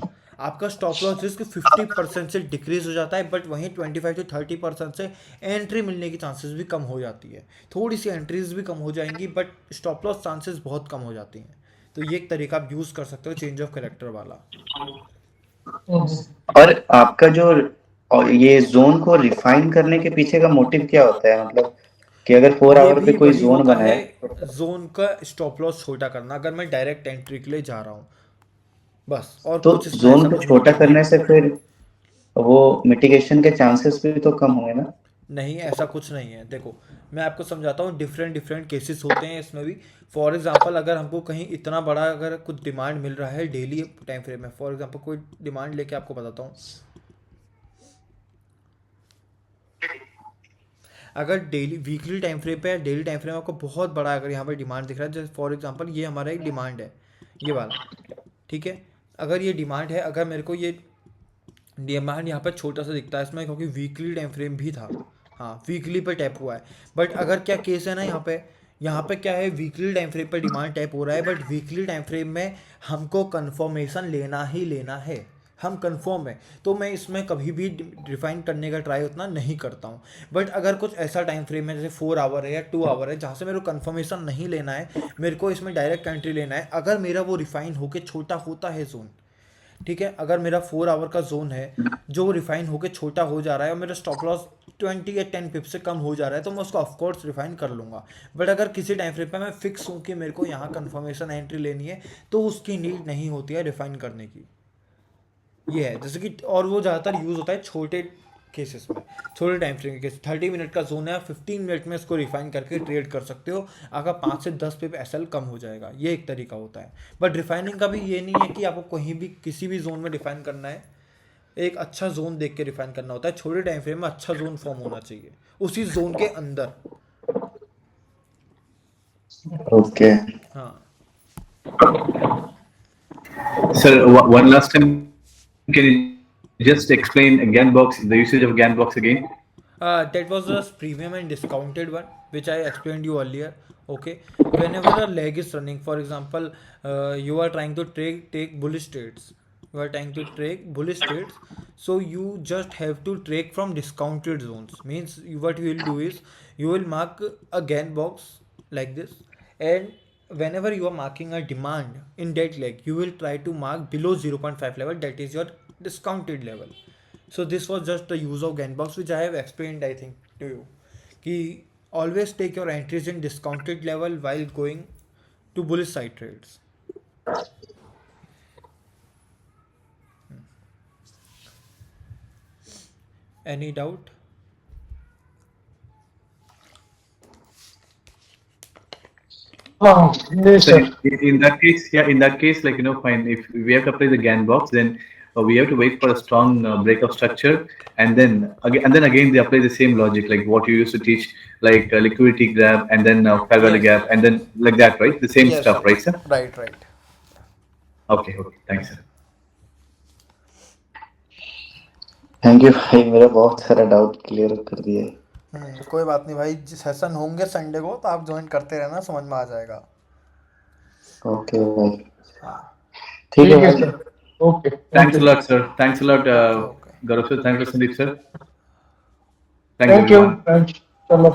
आपका स्टॉप लॉस रिस्क 50% से डिक्रीज हो जाता है, बट वहीं 25 से 30% से एंट्री मिलने की चांसेस भी कम हो जाती है। थोड़ी सी एंट्रीज भी कम हो जाएंगी बट स्टॉप लॉस चांसेस बहुत कम हो जाती हैं। तो ये एक तरीका आप यूज़ कर सकते हो चेंज ऑफ करेक्टर वाला। और आपका जो और ये जोन को रिफाइन करने के पीछे का मोटिव क्या होता है, मतलब कि अगर 4 आवर पे भी कोई वही जोन होता बना है, है जोन का स्टॉप लॉस छोटा करना अगर मैं डायरेक्ट एंट्री के लिए जा रहा हूँ, बस, और तो कुछ इसमें जोन ऐसा को कुछ छोटा मोटिव नहीं करने है। से फिर वो मिटिगेशन के चांसेस भी तो कम होंगे ना। नहीं ऐसा कुछ नहीं है, देखो मैं आपको समझाता हूँ, डिफरेंट डिफरेंट केसेस होते हैं इसमें भी। फॉर एग्जांपल अगर हमको कहीं इतना बड़ा अगर कुछ डिमांड मिल रहा है डेली टाइम फ्रेम में, फॉर एग्जांपल कोई डिमांड लेके आपको बताता हूँ, अगर डेली वीकली टाइम फ्रेम पे या डेली टाइम फ्रेम आपको बहुत बड़ा अगर यहाँ पर डिमांड दिख रहा है, जैसे फॉर एग्जांपल ये हमारा एक डिमांड है ये वाला, ठीक है। अगर ये डिमांड है, अगर मेरे को ये डिमांड यहाँ पर छोटा सा दिखता है इसमें क्योंकि वीकली टाइम फ्रेम भी था, हाँ वीकली पे टैप हुआ है। बट अगर क्या केस है ना, यहाँ पे क्या है, वीकली टाइम फ्रेम पर डिमांड टैप हो रहा है बट वीकली टाइम फ्रेम में हमको कंफर्मेशन लेना ही लेना है, हम कंफर्म है, तो मैं इसमें कभी भी डिफाइन करने का ट्राई उतना नहीं करता हूँ। बट अगर कुछ ऐसा टाइम फ्रेम है जैसे 4 आवर है या 2 आवर है जहाँ से मेरे को कंफर्मेशन नहीं लेना है, मेरे को इसमें डायरेक्ट एंट्री लेना है, अगर मेरा वो रिफाइन होके छोटा होता है जोन, ठीक है, अगर मेरा 4 आवर का जोन है जो रिफाइन होके छोटा हो जा रहा है और मेरा स्टॉप लॉस 20 या 10 पिप से कम हो जा रहा है तो मैं उसको ऑफकोर्स रिफाइन कर लूँगा। बट अगर किसी टाइम फ्रेम पे मैं फिक्स हूँ कि मेरे को यहाँ कंफर्मेशन एंट्री लेनी है तो उसकी नीड नहीं होती है रिफाइन करने की, ये है जैसे कि, और वो ज़्यादातर यूज़ होता है छोटे केसेस में, छोटे टाइम फ्रेम के केस। 30 मिनट का जोन है, 15 मिनट में इसको रिफाइन करके ट्रेड कर सकते हो, अगर 5 से 10 पे एसएल कम हो जाएगा, ये एक तरीका होता है। बट रिफाइनिंग का भी ये नहीं है कि आपको कहीं भी किसी भी जोन में डिफाइन करना है, एक अच्छा जोन देख के रिफाइन करना होता है, छोटे टाइम फ्रेम में अच्छा जोन फॉर्म होना चाहिए उसी जोन के अंदर। ओके। हाँ Sir, one last time, can you just explain GAN box, the usage of GAN box again? that was the premium and discounted one which I explained you earlier. Okay, whenever a leg is running, for example, you are trying to take bullish trades, so you just have to trade from discounted zones. Means what you will do is you will mark a GAN box like this, and whenever you are marking a demand in that leg, you will try to mark below 0.5 level, that is your discounted level. So this was just the use of GAN box which I have explained, I think, to you. Ki always take your entries in discounted level while going to bullish side trades. Any doubt? हाँ नहीं So sir. in that case, yeah, in that case, like, fine. If we have to apply the GAN box, then we have to wait for a strong break of structure, and then again they apply the same logic, like what you used to teach, like liquidity grab, and then fair value Yes, gap, and then like that, right? The same yes, stuff, right, sir? right, right. Okay, thanks, sir. Thank you भाई, मेरा बहुत सारा डाउट क्लियर कर दिया है। कोई बात नहीं भाई, सेशन होंगे संडे को तो आप ज्वाइन करते रहना, समझ में आ जाएगा। ओके भाई, हाँ ठीक है ठीक है भाई। Sir, okay Thanks a lot, sir. Thanks a lot, okay okay. Gaurav sir. Thanks a lot, Sandeep sir. Thanks thank you. everyone. चलो।